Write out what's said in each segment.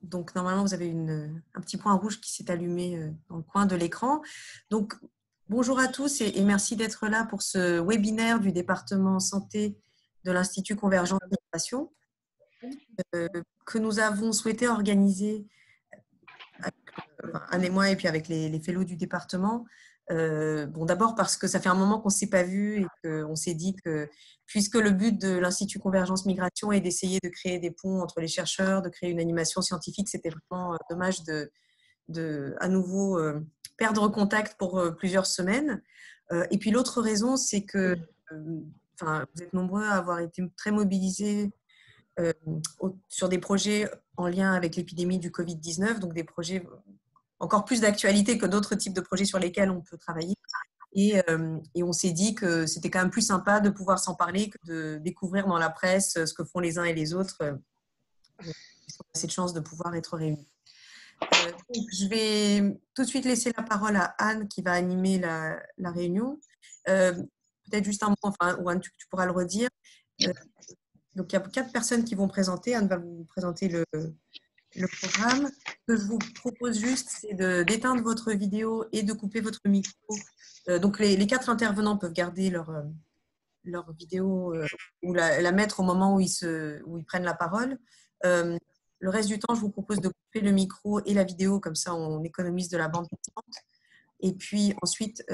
Donc, normalement, vous avez un petit point rouge qui s'est allumé dans le coin de l'écran. Donc, bonjour à tous et merci d'être là pour ce webinaire du département santé de l'Institut Convergence Migration que nous avons souhaité organiser, Anne et moi, et puis avec les fellows du département. D'abord parce que ça fait un moment qu'on ne s'est pas vu et qu'on s'est dit que, puisque le but de l'Institut Convergence Migration est d'essayer de créer des ponts entre les chercheurs, de créer une animation scientifique, c'était vraiment dommage de à nouveau perdre contact pour plusieurs semaines. Et puis l'autre raison, c'est que vous êtes nombreux à avoir été très mobilisés sur des projets en lien avec l'épidémie du Covid-19, donc des projets encore plus d'actualité que d'autres types de projets sur lesquels on peut travailler. Et on s'est dit que c'était quand même plus sympa de pouvoir s'en parler que de découvrir dans la presse ce que font les uns et les autres. Ils ont cette chance de pouvoir être réunis. Donc, je vais tout de suite laisser la parole à Anne qui va animer la réunion. Peut-être juste un mot, ou Anne, tu pourras le redire. Donc, il y a 4 personnes qui vont présenter. Anne va vous présenter le programme. Ce que je vous propose juste, c'est d'éteindre votre vidéo et de couper votre micro. Donc, les 4 intervenants peuvent garder leur vidéo ou la mettre au moment où ils prennent la parole. Le reste du temps, je vous propose de couper le micro et la vidéo, comme ça on économise de la bande passante. Et puis ensuite,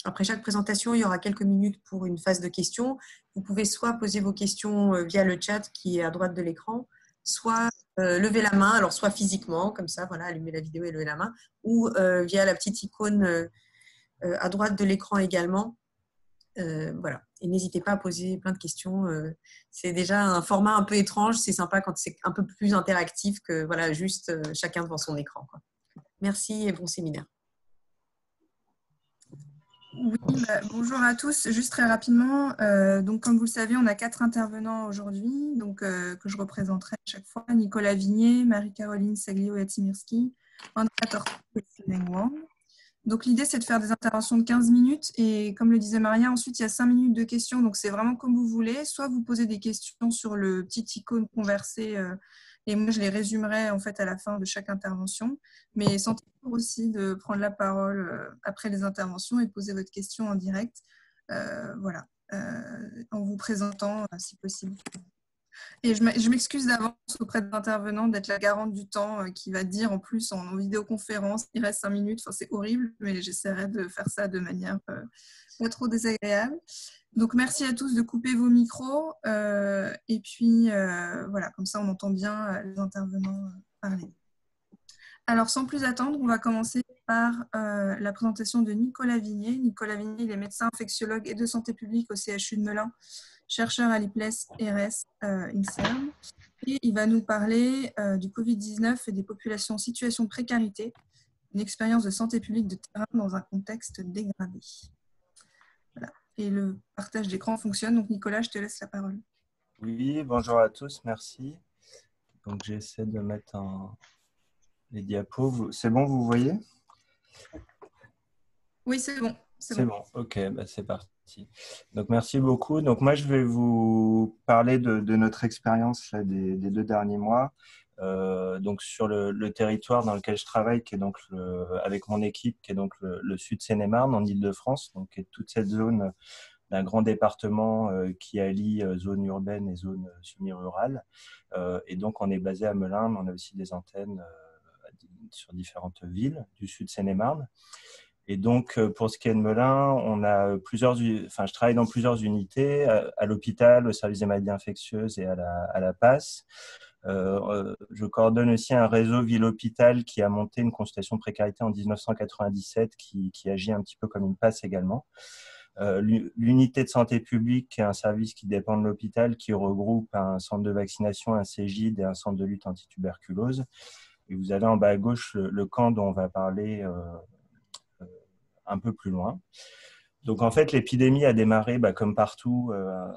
après chaque présentation, il y aura quelques minutes pour une phase de questions. Vous pouvez soit poser vos questions via le chat qui est à droite de l'écran, soit lever la main, alors soit physiquement, comme ça, voilà, allumer la vidéo et lever la main, ou via la petite icône à droite de l'écran également. Voilà. Et n'hésitez pas à poser plein de questions. C'est déjà un format un peu étrange. C'est sympa quand c'est un peu plus interactif que voilà, juste chacun devant son écran, quoi. Merci et bon séminaire. Oui, bonjour à tous. Juste très rapidement, donc comme vous le savez, on a 4 intervenants aujourd'hui, donc que je représenterai à chaque fois. Nicolas Vignier, Marie-Caroline Saglio-Yatimirski, Andrea Torto et Sylvain Wang. Donc l'idée, c'est de faire des interventions de 15 minutes et comme le disait Maria, ensuite il y a 5 minutes de questions, donc c'est vraiment comme vous voulez. Soit vous posez des questions sur le petit icône conversé et moi je les résumerai en fait à la fin de chaque intervention, mais sentez-vous aussi de prendre la parole après les interventions et de poser votre question en direct, voilà, en vous présentant si possible. Et je m'excuse d'avance auprès de l'intervenant d'être la garante du temps qui va dire en plus en vidéoconférence, il reste 5 minutes, enfin, c'est horrible, mais j'essaierai de faire ça de manière pas trop désagréable. Donc merci à tous de couper vos micros et puis voilà, comme ça on entend bien les intervenants parler. Alors sans plus attendre, on va commencer par la présentation de Nicolas Vignier. Nicolas Vignier, il est médecin infectiologue et de santé publique au CHU de Melun, chercheur à l'IPLES RS INSERM. Et il va nous parler du Covid-19 et des populations en situation de précarité, une expérience de santé publique de terrain dans un contexte dégradé. Voilà. Et le partage d'écran fonctionne. Donc Nicolas, je te laisse la parole. Oui, bonjour à tous, merci. Donc j'essaie de mettre les diapos. C'est bon, vous voyez? Oui, c'est bon. C'est bon, ok, c'est parti. Donc merci beaucoup. Donc moi je vais vous parler de notre expérience des 2 derniers mois. Donc sur le territoire dans lequel je travaille, qui est donc avec mon équipe, qui est donc le sud Seine-et-Marne en Île-de-France, donc qui est toute cette zone d'un grand département qui allie zone urbaine et zone semi-rurale. Et donc on est basé à Melun, mais on a aussi des antennes sur différentes villes du sud Seine-et-Marne. Et donc, pour ce qui est de Melun, on a je travaille dans plusieurs unités, à l'hôpital, au service des maladies infectieuses et à la PAS. Je coordonne aussi un réseau ville-hôpital qui a monté une consultation précarité en 1997 qui agit un petit peu comme une PAS également. L'unité de santé publique, qui est un service qui dépend de l'hôpital, qui regroupe un centre de vaccination, un CGID et un centre de lutte anti-tuberculose. Et vous avez en bas à gauche le camp dont on va parler un peu plus loin. Donc en fait, l'épidémie a démarré comme partout,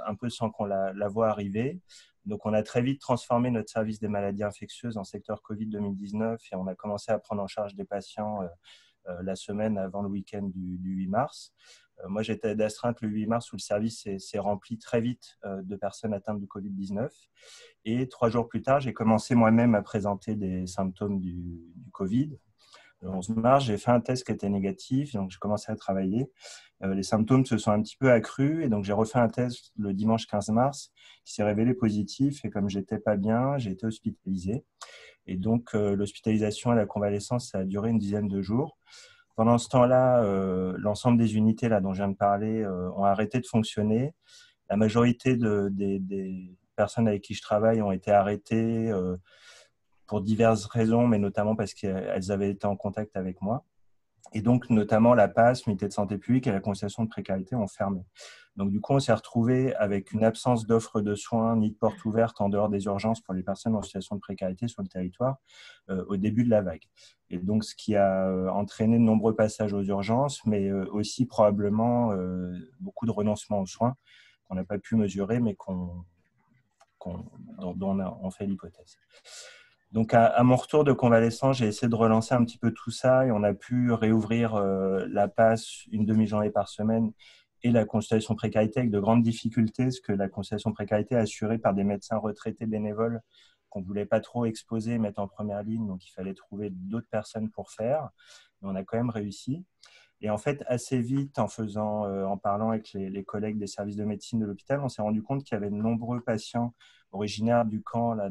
un peu sans qu'on la voie arriver. Donc on a très vite transformé notre service des maladies infectieuses en secteur Covid 2019 et on a commencé à prendre en charge des patients la semaine avant le week-end du 8 mars. Moi, j'étais d'astreinte le 8 mars où le service s'est rempli très vite de personnes atteintes du Covid-19. Et 3 jours plus tard, j'ai commencé moi-même à présenter des symptômes du Covid. Le 11 mars, j'ai fait un test qui était négatif, donc j'ai commencé à travailler. Les symptômes se sont un petit peu accrus et donc j'ai refait un test le dimanche 15 mars qui s'est révélé positif et comme j'étais pas bien, j'ai été hospitalisé. Et donc l'hospitalisation et la convalescence, ça a duré une dizaine de jours. Pendant ce temps-là, l'ensemble des unités là, dont je viens de parler ont arrêté de fonctionner. La majorité des personnes avec qui je travaille ont été arrêtées pour diverses raisons, mais notamment parce qu'elles avaient été en contact avec moi. Et donc, notamment, la PAS, l'unité de santé publique et la consultation de précarité ont fermé. Donc, du coup, on s'est retrouvé avec une absence d'offres de soins ni de portes ouvertes en dehors des urgences pour les personnes en situation de précarité sur le territoire au début de la vague. Et donc, ce qui a entraîné de nombreux passages aux urgences, mais aussi probablement beaucoup de renoncements aux soins qu'on n'a pas pu mesurer, mais dont on fait l'hypothèse. Donc, à mon retour de convalescence, j'ai essayé de relancer un petit peu tout ça et on a pu réouvrir la PAS une demi-journée par semaine et la consultation précarité avec de grandes difficultés, parce que la consultation précarité est assurée par des médecins retraités bénévoles qu'on ne voulait pas trop exposer, mettre en première ligne, donc il fallait trouver d'autres personnes pour faire. Mais on a quand même réussi. Et en fait, assez vite, en parlant avec les collègues des services de médecine de l'hôpital, on s'est rendu compte qu'il y avait de nombreux patients originaires du camp là,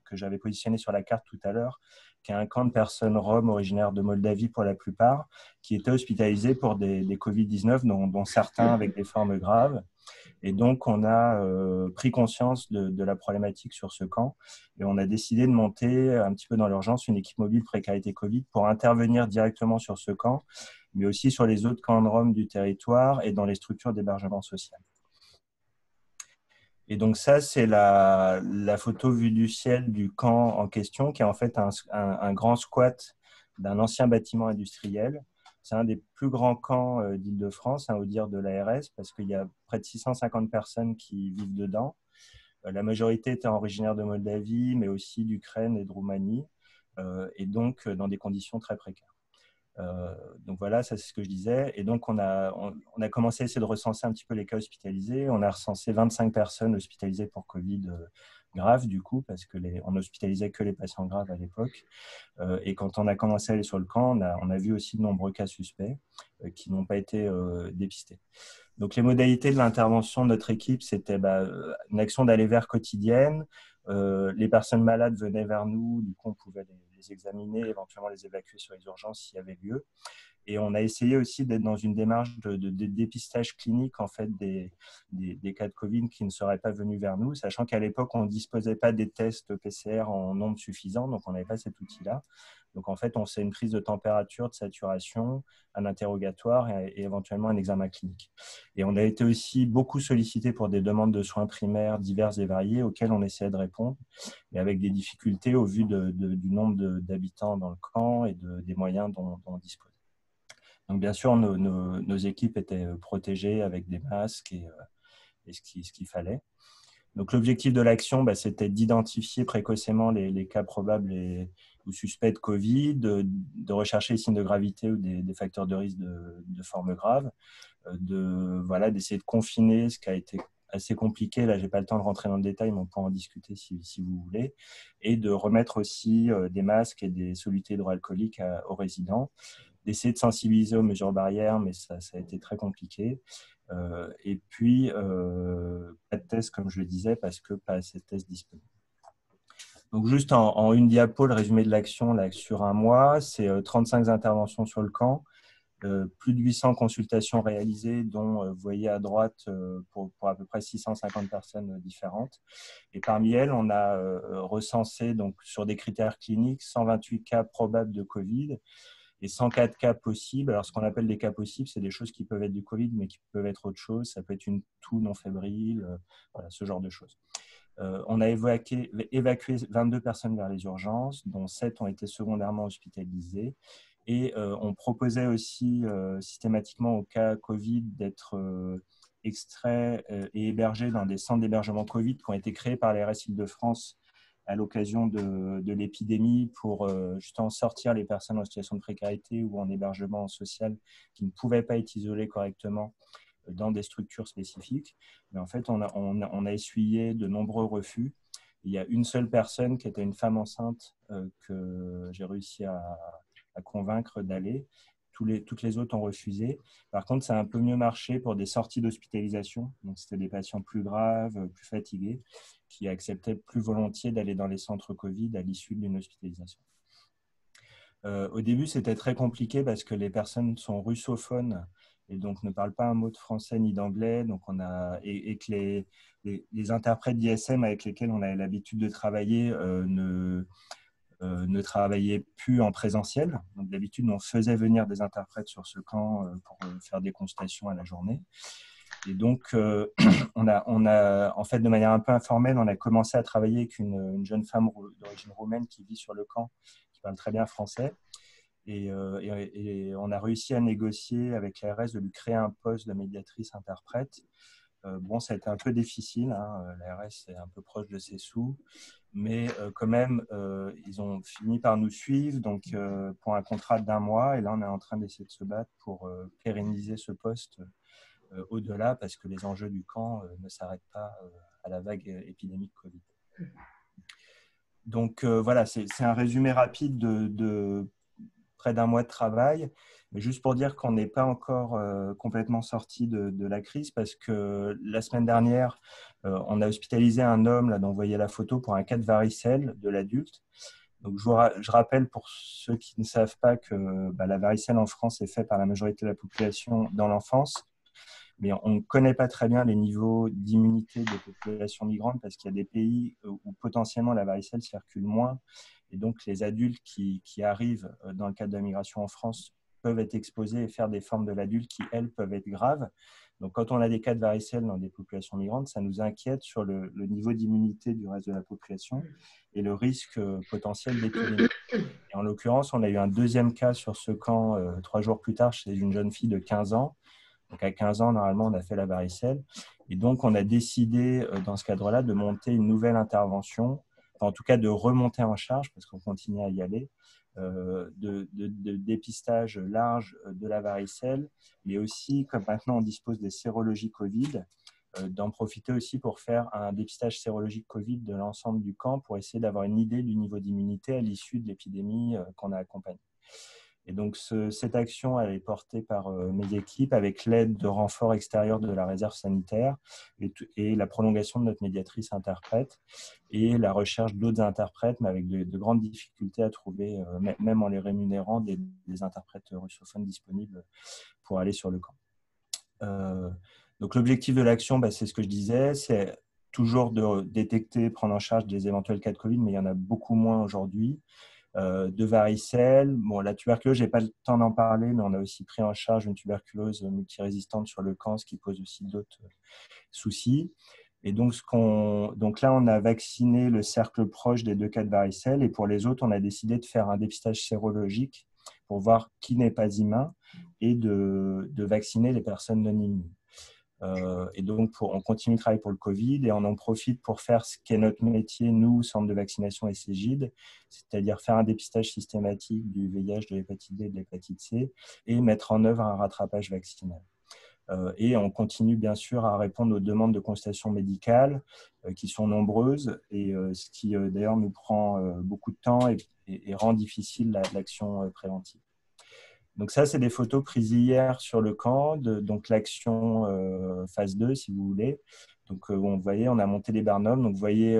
que j'avais positionné sur la carte tout à l'heure, qui est un camp de personnes roms originaires de Moldavie pour la plupart, qui étaient hospitalisés pour des Covid-19, dont certains avec des formes graves. Et donc, on a pris conscience de la problématique sur ce camp et on a décidé de monter un petit peu dans l'urgence une équipe mobile précarité Covid pour intervenir directement sur ce camp, mais aussi sur les autres camps de Roms du territoire et dans les structures d'hébergement social. Et donc ça, c'est la photo vue du ciel du camp en question, qui est en fait un grand squat d'un ancien bâtiment industriel. C'est un des plus grands camps d'Île-de-France, au dire de l'ARS, parce qu'il y a près de 650 personnes qui vivent dedans. La majorité étaient originaires de Moldavie, mais aussi d'Ukraine et de Roumanie, et donc dans des conditions très précaires. Donc voilà, ça c'est ce que je disais. Et donc on a commencé à essayer de recenser un petit peu les cas hospitalisés. On a recensé 25 personnes hospitalisées pour Covid grave du coup, parce on n'hospitalisait que les patients graves à l'époque. Et quand on a commencé à aller sur le camp, on a vu aussi de nombreux cas suspects qui n'ont pas été dépistés. Donc les modalités de l'intervention de notre équipe, c'était une action d'aller vers quotidienne. Les personnes malades venaient vers nous, du coup on pouvait les examiner, éventuellement les évacuer sur les urgences s'il y avait lieu. Et on a essayé aussi d'être dans une démarche de dépistage clinique en fait, des cas de Covid qui ne seraient pas venus vers nous, sachant qu'à l'époque, on ne disposait pas des tests PCR en nombre suffisant, donc on n'avait pas cet outil-là. Donc en fait, on fait une prise de température, de saturation, un interrogatoire et éventuellement un examen clinique. Et on a été aussi beaucoup sollicité pour des demandes de soins primaires diverses et variées auxquelles on essayait de répondre, mais avec des difficultés au vu du nombre d'habitants dans le camp et des moyens dont on dispose. Donc, bien sûr, nos équipes étaient protégées avec des masques et ce qu'il fallait. Donc, l'objectif de l'action, c'était d'identifier précocement les cas probables ou suspects de Covid, de rechercher les signes de gravité ou des facteurs de risque de forme grave, d'essayer de confiner ce qui a été assez compliqué. Là, je n'ai pas le temps de rentrer dans le détail, mais on peut en discuter si vous voulez. Et de remettre aussi des masques et des solutés hydroalcooliques aux résidents. D'essayer de sensibiliser aux mesures barrières, mais ça a été très compliqué. Et puis, pas de tests, comme je le disais, parce que pas assez de tests disponibles. Donc, juste en une diapo, le résumé de l'action sur un mois, c'est 35 interventions sur le camp, plus de 800 consultations réalisées, dont vous voyez à droite pour à peu près 650 personnes différentes. Et parmi elles, on a recensé donc, sur des critères cliniques 128 cas probables de Covid, et 104 cas possibles. Alors, ce qu'on appelle des cas possibles, c'est des choses qui peuvent être du Covid, mais qui peuvent être autre chose. Ça peut être une toux non fébrile, voilà, ce genre de choses. On a évacué 22 personnes vers les urgences, dont 7 ont été secondairement hospitalisées. Et on proposait aussi systématiquement aux cas Covid d'être extraits et hébergés dans des centres d'hébergement Covid qui ont été créés par l'ARS Île-de-France à l'occasion de l'épidémie pour justement sortir les personnes en situation de précarité ou en hébergement social qui ne pouvaient pas être isolées correctement dans des structures spécifiques. Mais en fait, on a essuyé de nombreux refus. Il y a une seule personne qui était une femme enceinte que j'ai réussi à convaincre d'aller. Toutes les autres ont refusé. Par contre, ça a un peu mieux marché pour des sorties d'hospitalisation. Donc, c'était des patients plus graves, plus fatigués, qui acceptaient plus volontiers d'aller dans les centres Covid à l'issue d'une hospitalisation. Au début, c'était très compliqué parce que les personnes sont russophones et donc ne parlent pas un mot de français ni d'anglais. Donc et que les interprètes d'ISM avec lesquels on avait l'habitude de travailler ne travaillaient plus en présentiel. Donc d'habitude, on faisait venir des interprètes sur ce camp pour faire des consultations à la journée. Et donc, on a, en fait, de manière un peu informelle, on a commencé à travailler avec une jeune femme d'origine roumaine qui vit sur le camp, qui parle très bien français. Et on a réussi à négocier avec l'ARS de lui créer un poste de médiatrice interprète. Bon, ça a été un peu difficile, hein. L'ARS est un peu proche de ses sous, mais quand même, ils ont fini par nous suivre donc, pour un contrat d'1 mois. Et là, on est en train d'essayer de se battre pour pérenniser ce poste au-delà, parce que les enjeux du camp ne s'arrêtent pas à la vague épidémique Covid. Donc voilà, c'est un résumé rapide de près d'1 mois de travail, mais juste pour dire qu'on n'est pas encore complètement sorti de la crise, parce que la semaine dernière, on a hospitalisé un homme, là dont vous voyez la photo, pour un cas de varicelle de l'adulte. Donc je rappelle pour ceux qui ne savent pas que la varicelle en France est faite par la majorité de la population dans l'enfance. Mais on ne connaît pas très bien les niveaux d'immunité des populations migrantes, parce qu'il y a des pays où potentiellement la varicelle circule moins. Et donc, les adultes qui arrivent dans le cadre de la migration en France peuvent être exposés et faire des formes de l'adulte qui, elles, peuvent être graves. Donc, quand on a des cas de varicelle dans des populations migrantes, ça nous inquiète sur le niveau d'immunité du reste de la population et le risque potentiel d'épidémie. Et en l'occurrence, on a eu un deuxième cas sur ce camp 3 jours plus tard chez une jeune fille de 15 ans. Donc, à 15 ans, normalement, on a fait la varicelle. Et donc, on a décidé, dans ce cadre-là, de monter une nouvelle intervention, enfin, en tout cas de remonter en charge, parce qu'on continue à y aller, de dépistage large de la varicelle, mais aussi, comme maintenant on dispose des sérologies Covid, d'en profiter aussi pour faire un dépistage sérologique Covid de l'ensemble du camp pour essayer d'avoir une idée du niveau d'immunité à l'issue de l'épidémie qu'on a accompagnée. Et donc, cette action, elle est portée par mes équipes avec l'aide de renforts extérieurs de la réserve sanitaire et la prolongation de notre médiatrice interprète et la recherche d'autres interprètes, mais avec de grandes difficultés à trouver, même en les rémunérant, des interprètes russophones disponibles pour aller sur le camp. Donc, l'objectif de l'action, c'est ce que je disais, c'est toujours de détecter, prendre en charge des éventuels cas de Covid, mais il y en a beaucoup moins aujourd'hui. De varicelle. Bon, la tuberculose, je n'ai pas le temps d'en parler, mais on a aussi pris en charge une tuberculose multirésistante sur le camp, ce qui pose aussi d'autres soucis. Et donc, là, on a vacciné le cercle proche des 2 cas de varicelle. Et pour les autres, on a décidé de faire un dépistage sérologique pour voir qui n'est pas immun et de vacciner les personnes non immunes. Et donc, on continue de travailler pour le Covid et on en profite pour faire ce qui est notre métier, nous, centre de vaccination et Cégide, c'est-à-dire faire un dépistage systématique du VIH, de l'hépatite B et de l'hépatite C et mettre en œuvre un rattrapage vaccinal. Et on continue bien sûr à répondre aux demandes de consultation médicale qui sont nombreuses et ce qui d'ailleurs nous prend beaucoup de temps et rend difficile l'action préventive. Donc ça, c'est des photos prises hier sur le camp, donc l'action phase 2, si vous voulez. Donc, vous voyez, on a monté les barnums. Donc, vous voyez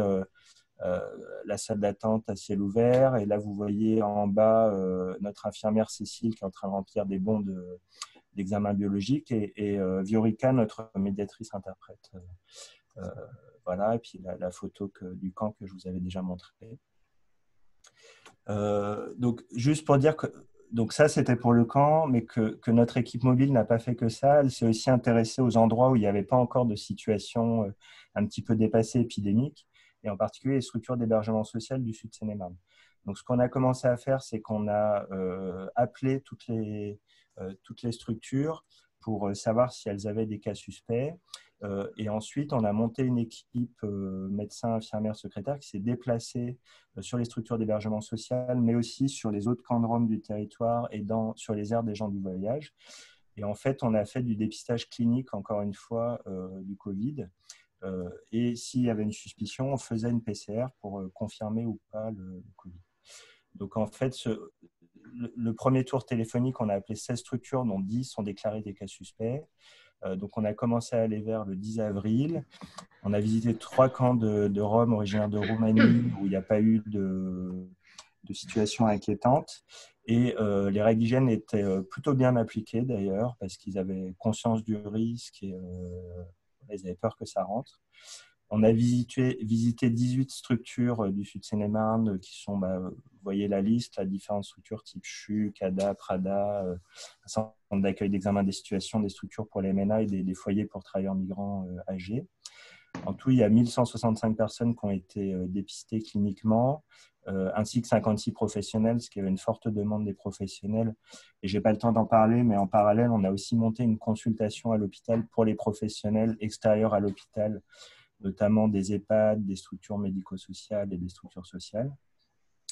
la salle d'attente à ciel ouvert. Et là, vous voyez en bas notre infirmière Cécile qui est en train de remplir des bons d'examen biologique et Viorica, notre médiatrice interprète. Voilà, et puis la photo du camp que je vous avais déjà montrée. Donc, juste pour dire que donc ça, c'était pour le camp, mais que notre équipe mobile n'a pas fait que ça. Elle s'est aussi intéressée aux endroits où il n'y avait pas encore de situation un petit peu dépassée épidémique, et en particulier les structures d'hébergement social du Sud Seine-et-Marne. Donc, ce qu'on a commencé à faire, c'est qu'on a appelé toutes les structures pour savoir si elles avaient des cas suspects. Et ensuite, on a monté une équipe médecins, infirmières, secrétaires qui s'est déplacée sur les structures d'hébergement social, mais aussi sur les autres camps de Rome du territoire et sur les aires des gens du voyage. Et en fait, on a fait du dépistage clinique, encore une fois, du Covid. Et s'il y avait une suspicion, on faisait une PCR pour confirmer ou pas le Covid. Donc, en fait, le premier tour téléphonique, on a appelé 16 structures, dont 10 ont déclaré des cas suspects. Donc, on a commencé à aller vers le 10 avril. On a visité 3 camps de Roms originaires de Roumanie où il n'y a pas eu de situation inquiétante. Et les règles d'hygiène étaient plutôt bien appliquées d'ailleurs parce qu'ils avaient conscience du risque et ils avaient peur que ça rentre. On a visité 18 structures du Sud Seine-et-Marne qui sont, vous voyez la liste, différentes structures type CHU, CADA, PRADA, un centre d'accueil d'examen des situations, des structures pour les MNA et des foyers pour travailleurs migrants âgés. En tout, il y a 1165 personnes qui ont été dépistées cliniquement, ainsi que 56 professionnels, ce qui avait une forte demande des professionnels. Et je n'ai pas le temps d'en parler, mais en parallèle, on a aussi monté une consultation à l'hôpital pour les professionnels extérieurs à l'hôpital, notamment des EHPAD, des structures médico-sociales et des structures sociales.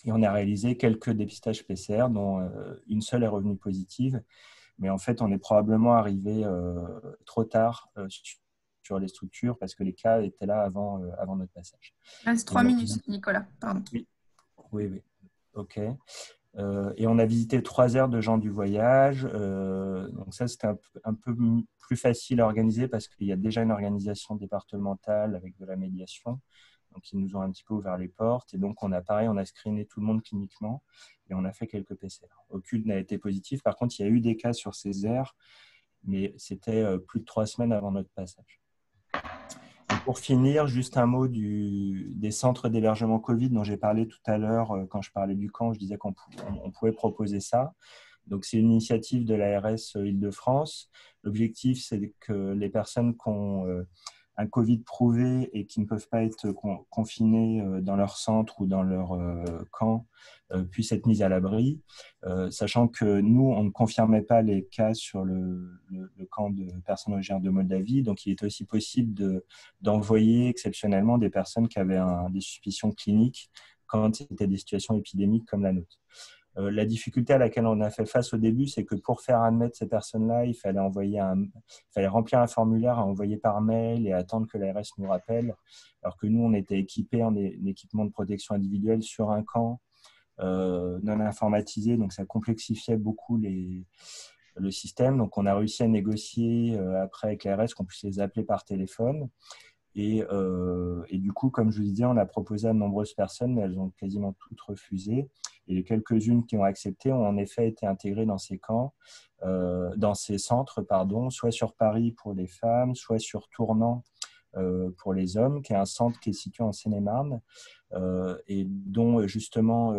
Et on a réalisé quelques dépistages PCR, dont une seule est revenue positive. Mais en fait, on est probablement arrivé trop tard sur les structures parce que les cas étaient là avant notre passage. Il reste 3 minutes, Nicolas. Pardon. Oui. OK. Et on a visité 3 aires de gens du voyage. Donc ça, c'était un peu plus facile à organiser parce qu'il y a déjà une organisation départementale avec de la médiation. Donc, ils nous ont un petit peu ouvert les portes. Et donc, on a screené tout le monde cliniquement et on a fait quelques PCR. Aucune n'a été positive. Par contre, il y a eu des cas sur ces aires, mais c'était plus de 3 semaines avant notre passage. Et pour finir, juste un mot des centres d'hébergement Covid dont j'ai parlé tout à l'heure. Quand je parlais du camp, je disais qu'on pouvait proposer ça. Donc, c'est une initiative de l'ARS Île-de-France. L'objectif, c'est que les personnes qui ont un Covid prouvé et qui ne peuvent pas être confinées dans leur centre ou dans leur camp puissent être mises à l'abri, sachant que nous, on ne confirmait pas les cas sur le camp de personnes originaires de Moldavie. Donc, il est aussi possible d'envoyer exceptionnellement des personnes qui avaient des suspicions cliniques quand c'était des situations épidémiques comme la nôtre. La difficulté à laquelle on a fait face au début, c'est que pour faire admettre ces personnes-là, il fallait remplir un formulaire à envoyer par mail et attendre que l'ARS nous rappelle. Alors que nous, on était équipés en équipement de protection individuelle sur un camp non informatisé, donc ça complexifiait beaucoup le système. Donc, on a réussi à négocier après avec l'ARS qu'on puisse les appeler par téléphone. Et du coup, comme je vous disais, on a proposé à de nombreuses personnes, mais elles ont quasiment toutes refusé. Et les quelques-unes qui ont accepté ont en effet été intégrées dans ces camps, dans ces centres, soit sur Paris pour les femmes, soit sur Tournant pour les hommes, qui est un centre qui est situé en Seine-et-Marne et dont justement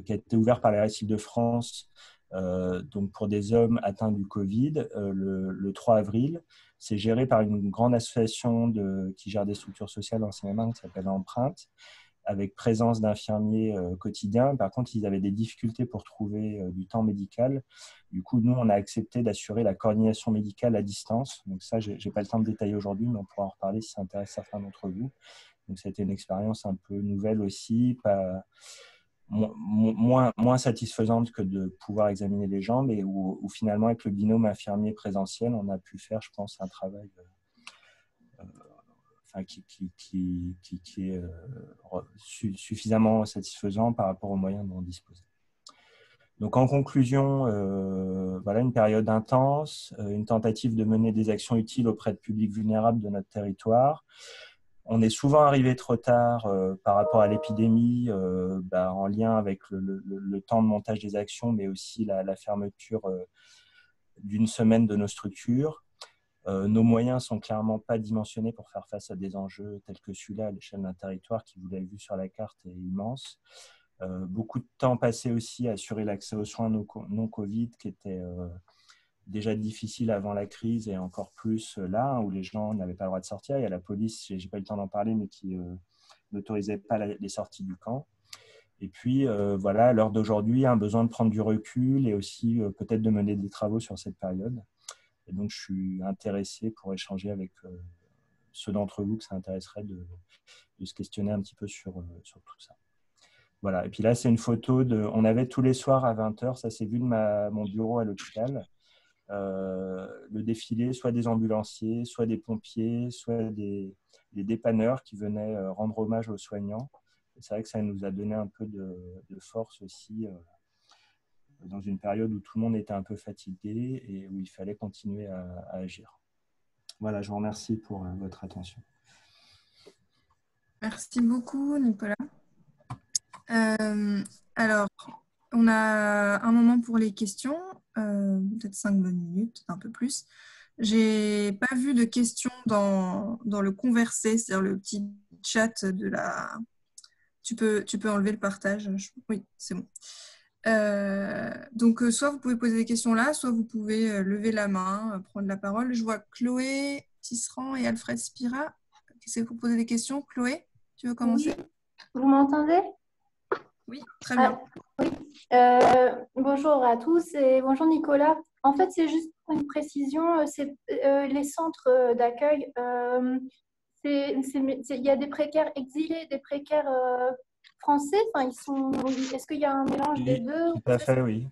qui a été ouvert par la RSI de France donc pour des hommes atteints du Covid le 3 avril. C'est géré par une grande association qui gère des structures sociales en Seine-et-Marne qui s'appelle Empreinte, avec présence d'infirmiers quotidiens. Par contre, ils avaient des difficultés pour trouver du temps médical. Du coup, nous, on a accepté d'assurer la coordination médicale à distance. Donc ça, je n'ai pas le temps de détailler aujourd'hui, mais on pourra en reparler si ça intéresse certains d'entre vous. Donc, c'était une expérience un peu nouvelle aussi, moins satisfaisante que de pouvoir examiner les gens, mais où finalement, avec le binôme infirmier présentiel, on a pu faire, je pense, un travail qui est suffisamment satisfaisant par rapport aux moyens dont on disposait. Donc, en conclusion, voilà une période intense, une tentative de mener des actions utiles auprès de publics vulnérables de notre territoire. On est souvent arrivé trop tard par rapport à l'épidémie, en lien avec le temps de montage des actions, mais aussi la fermeture d'une semaine de nos structures. Nos moyens ne sont clairement pas dimensionnés pour faire face à des enjeux tels que celui-là à l'échelle d'un territoire qui, vous l'avez vu sur la carte, est immense. Beaucoup de temps passé aussi à assurer l'accès aux soins non-Covid qui était déjà difficile avant la crise et encore plus là où les gens n'avaient pas le droit de sortir. Il y a la police, je n'ai pas eu le temps d'en parler, mais qui n'autorisait pas les sorties du camp. Et puis, voilà, à l'heure d'aujourd'hui, un besoin de prendre du recul et aussi peut-être de mener des travaux sur cette période. Et donc, je suis intéressé pour échanger avec ceux d'entre vous que ça intéresserait de se questionner un petit peu sur tout ça. Voilà. Et puis là, c'est une photo on avait tous les soirs à 20h, ça s'est vu de mon bureau à l'hôpital, le défilé, soit des ambulanciers, soit des pompiers, soit des dépanneurs qui venaient rendre hommage aux soignants. C'est vrai que ça nous a donné un peu de force aussi dans une période où tout le monde était un peu fatigué et où il fallait continuer à agir. Voilà, je vous remercie pour votre attention. Merci beaucoup, Nicolas. Alors, on a un moment pour les questions, peut-être 5 bonnes minutes, un peu plus. J'ai pas vu de questions dans le conversé, c'est-à-dire le petit chat de la... Tu peux enlever le partage. Oui, c'est bon. Donc, soit vous pouvez poser des questions là, soit vous pouvez lever la main, prendre la parole. Je vois Chloé Tisserand et Alfred Spira. Qu'est-ce que vous posez des questions? Chloé, tu veux commencer? Oui. Vous m'entendez? Oui, très bien. Oui. Bonjour à tous et bonjour Nicolas. En fait, c'est juste pour une précision, les centres d'accueil, il y a des précaires exilés, des précaires français. Enfin, est-ce qu'il y a un mélange des deux? Tout à fait, oui.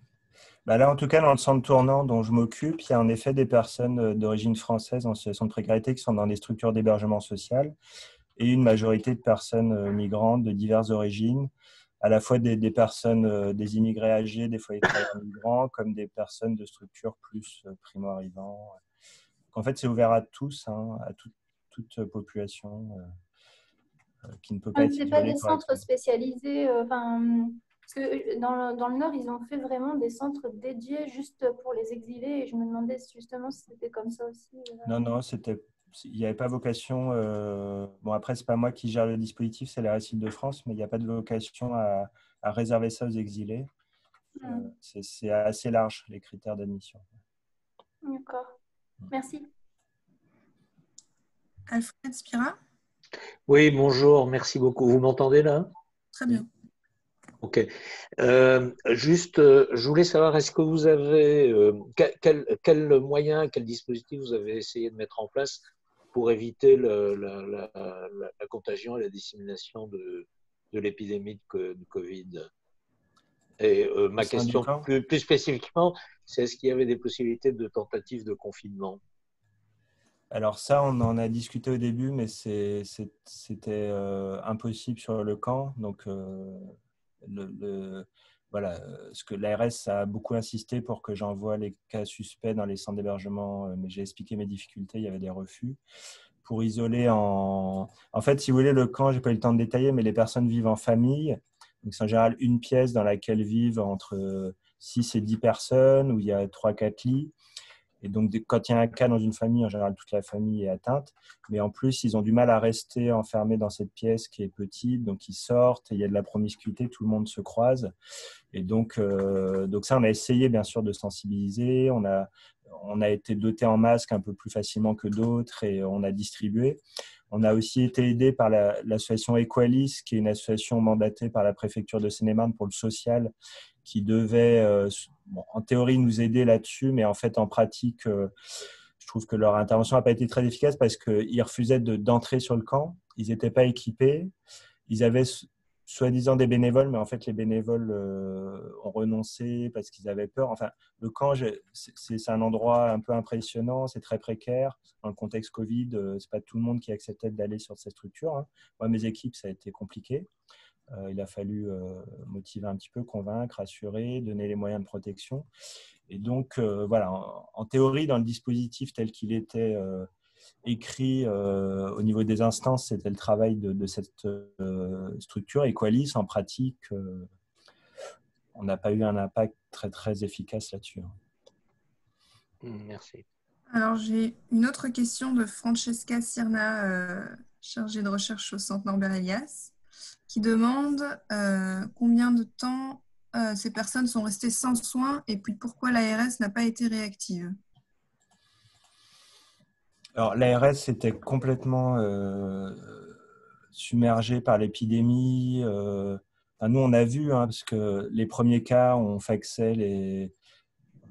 Bah là, en tout cas, dans le centre tournant dont je m'occupe, il y a en effet des personnes d'origine française en situation de précarité qui sont dans des structures d'hébergement social et une majorité de personnes migrantes de diverses origines, à la fois des personnes, des immigrés âgés, des foyers de travailleurs migrants, comme des personnes de structures plus primo-arrivants. Donc, en fait, c'est ouvert à tous, hein, à toute population qui ne peut pas être Ce n'est pas isolée des centres correctement. spécialisés. Parce que dans le Nord, ils ont fait vraiment des centres dédiés juste pour les exilés. Et je me demandais justement si c'était comme ça aussi. Non, il n'y avait pas vocation. Bon, après, ce n'est pas moi qui gère le dispositif, c'est la RSI de France, mais il n'y a pas de vocation à réserver ça aux exilés. C'est assez large, les critères d'admission. D'accord. Merci. Alfred Spira? Oui, bonjour, merci beaucoup. Vous m'entendez là? Très bien. Ok. Juste, je voulais savoir, est-ce que vous avez, quel moyen, quel dispositif vous avez essayé de mettre en place pour éviter la contagion et la dissémination de l'épidémie de Covid? Et ma question plus spécifiquement, c'est est-ce qu'il y avait des possibilités de tentatives de confinement? Alors ça, on en a discuté au début, mais c'était impossible sur le camp. Donc, voilà, ce que l'ARS a beaucoup insisté pour que j'envoie les cas suspects dans les centres d'hébergement, mais j'ai expliqué mes difficultés, il y avait des refus. Pour isoler en fait, si vous voulez, le camp, je n'ai pas eu le temps de détailler, mais les personnes vivent en famille. Donc, c'est en général une pièce dans laquelle vivent entre 6 et 10 personnes, où il y a 3-4 lits. Et donc, quand il y a un cas dans une famille, en général, toute la famille est atteinte. Mais en plus, ils ont du mal à rester enfermés dans cette pièce qui est petite. Donc, ils sortent, et il y a de la promiscuité, tout le monde se croise. Et donc ça, on a essayé, bien sûr, de sensibiliser. On a été doté en masques un peu plus facilement que d'autres et on a distribué. On a aussi été aidé par l'association Equalis, qui est une association mandatée par la préfecture de Seine-et-Marne pour le social, qui devait, en théorie, nous aider là-dessus, mais en fait, en pratique, je trouve que leur intervention n'a pas été très efficace parce qu'ils refusaient d'entrer sur le camp. Ils n'étaient pas équipés. Ils avaient soi-disant des bénévoles, mais en fait, les bénévoles ont renoncé parce qu'ils avaient peur. Enfin, le camp, c'est un endroit un peu impressionnant, c'est très précaire. Dans le contexte Covid, c'est pas tout le monde qui acceptait d'aller sur cette structure, hein. Moi, mes équipes, ça a été compliqué. Il a fallu motiver un petit peu, convaincre, assurer, donner les moyens de protection. Et donc, voilà, en théorie, dans le dispositif tel qu'il était écrit au niveau des instances, c'était le travail de cette structure. Equalis, en pratique, on n'a pas eu un impact très, très efficace là-dessus. Merci. Alors, j'ai une autre question de Francesca Sirna, chargée de recherche au Centre Norbert Elias, qui demande combien de temps ces personnes sont restées sans soins et puis pourquoi l'ARS n'a pas été réactive. Alors, l'ARS était complètement submergée par l'épidémie. Nous, on a vu, hein, parce que les premiers cas, on faxait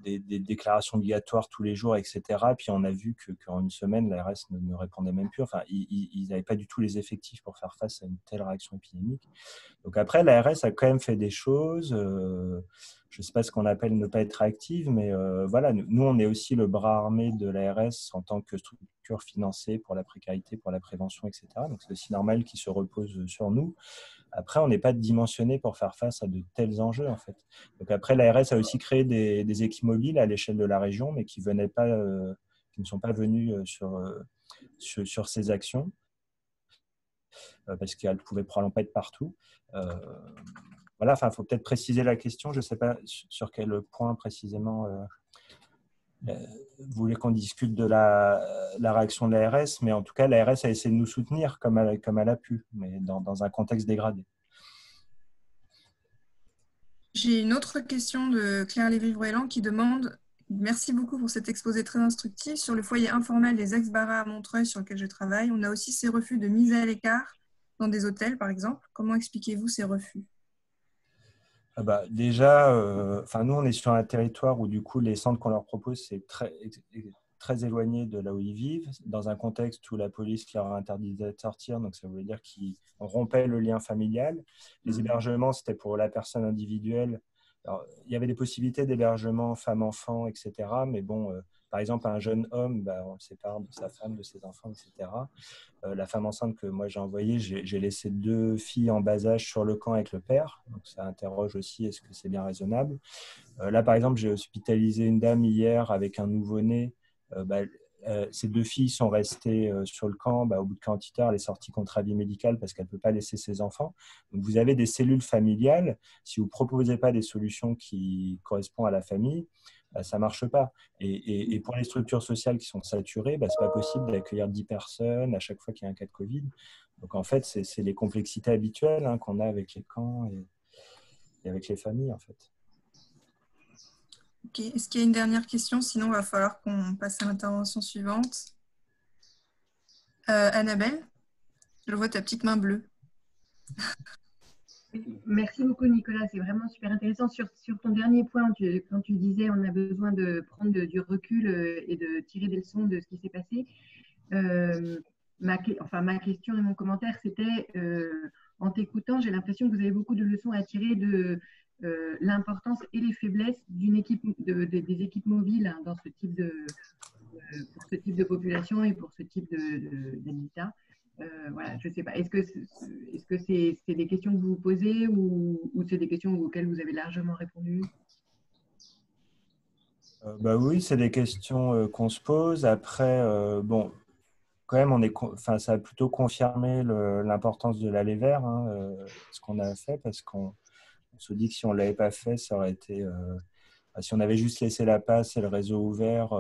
des déclarations obligatoires tous les jours, etc. Puis on a vu qu'en une semaine, l'ARS ne répondait même plus. Enfin, ils n'avaient pas du tout les effectifs pour faire face à une telle réaction épidémique. Donc après, l'ARS a quand même fait des choses. Je ne sais pas ce qu'on appelle ne pas être réactive, mais voilà, nous, on est aussi le bras armé de l'ARS en tant que structure financée pour la précarité, pour la prévention, etc. Donc c'est aussi normal qu'ils se reposent sur nous. Après, on n'est pas dimensionné pour faire face à de tels enjeux, en fait. Donc après, l'ARS a aussi créé des équipes mobiles à l'échelle de la région, mais qui ne sont pas venus sur ces actions, parce qu'elles ne pouvaient probablement pas être partout. Voilà, enfin, il faut peut-être préciser la question. Je ne sais pas sur quel point précisément vous voulez qu'on discute de la réaction de l'ARS, mais en tout cas, l'ARS a essayé de nous soutenir comme elle a pu, mais dans un contexte dégradé. J'ai une autre question de Claire Lévy-Vroéland qui demande « Merci beaucoup pour cet exposé très instructif. Sur le foyer informel des ex-Bara à Montreuil sur lequel je travaille, on a aussi ces refus de mise à l'écart dans des hôtels, par exemple. Comment expliquez-vous ces refus ?» Déjà, nous, on est sur un territoire où, du coup, les centres qu'on leur propose, c'est très éloigné de là où ils vivent, dans un contexte où la police leur a interdit de sortir, donc ça voulait dire qu'on rompait le lien familial. Les hébergements, c'était pour la personne individuelle. Alors, il y avait des possibilités d'hébergement femme-enfant, etc. Mais bon, par exemple, un jeune homme, on le sépare de sa femme, de ses enfants, etc. La femme enceinte que moi j'ai envoyée, j'ai laissé 2 filles en bas âge sur le camp avec le père. Donc ça interroge aussi, est-ce que c'est bien raisonnable? Là, par exemple, j'ai hospitalisé une dame hier avec un nouveau-né. Ces 2 filles sont restées sur le camp. Au bout de 48 heures, elle est sortie contre avis médical parce qu'elle ne peut pas laisser ses enfants. Donc, vous avez des cellules familiales. Si vous ne proposez pas des solutions qui correspondent à la famille, ça ne marche pas. Et pour les structures sociales qui sont saturées, ce n'est pas possible d'accueillir 10 personnes à chaque fois qu'il y a un cas de Covid. Donc, en fait, c'est les complexités habituelles qu'on a avec les camps et avec les familles, en fait. Ok. Est-ce qu'il y a une dernière question? Sinon, il va falloir qu'on passe à l'intervention suivante. Annabelle, je vois ta petite main bleue. Merci beaucoup, Nicolas. C'est vraiment super intéressant. Sur ton dernier point, quand tu disais on a besoin de prendre du recul et de tirer des leçons de ce qui s'est passé, ma question et mon commentaire, c'était en t'écoutant, j'ai l'impression que vous avez beaucoup de leçons à tirer de l'importance et les faiblesses d'une équipe, des équipes mobiles dans ce type pour ce type de population et pour ce type d'habitat. Voilà, je ne sais pas. Est-ce que c'est des questions que vous vous posez ou c'est des questions auxquelles vous avez largement répondu? Oui, c'est des questions qu'on se pose. Après, quand même, ça a plutôt confirmé l'importance de l'aller vers, ce qu'on a fait, parce qu'on se dit que si on ne l'avait pas fait, ça aurait été… si on avait juste laissé la passe et le réseau ouvert…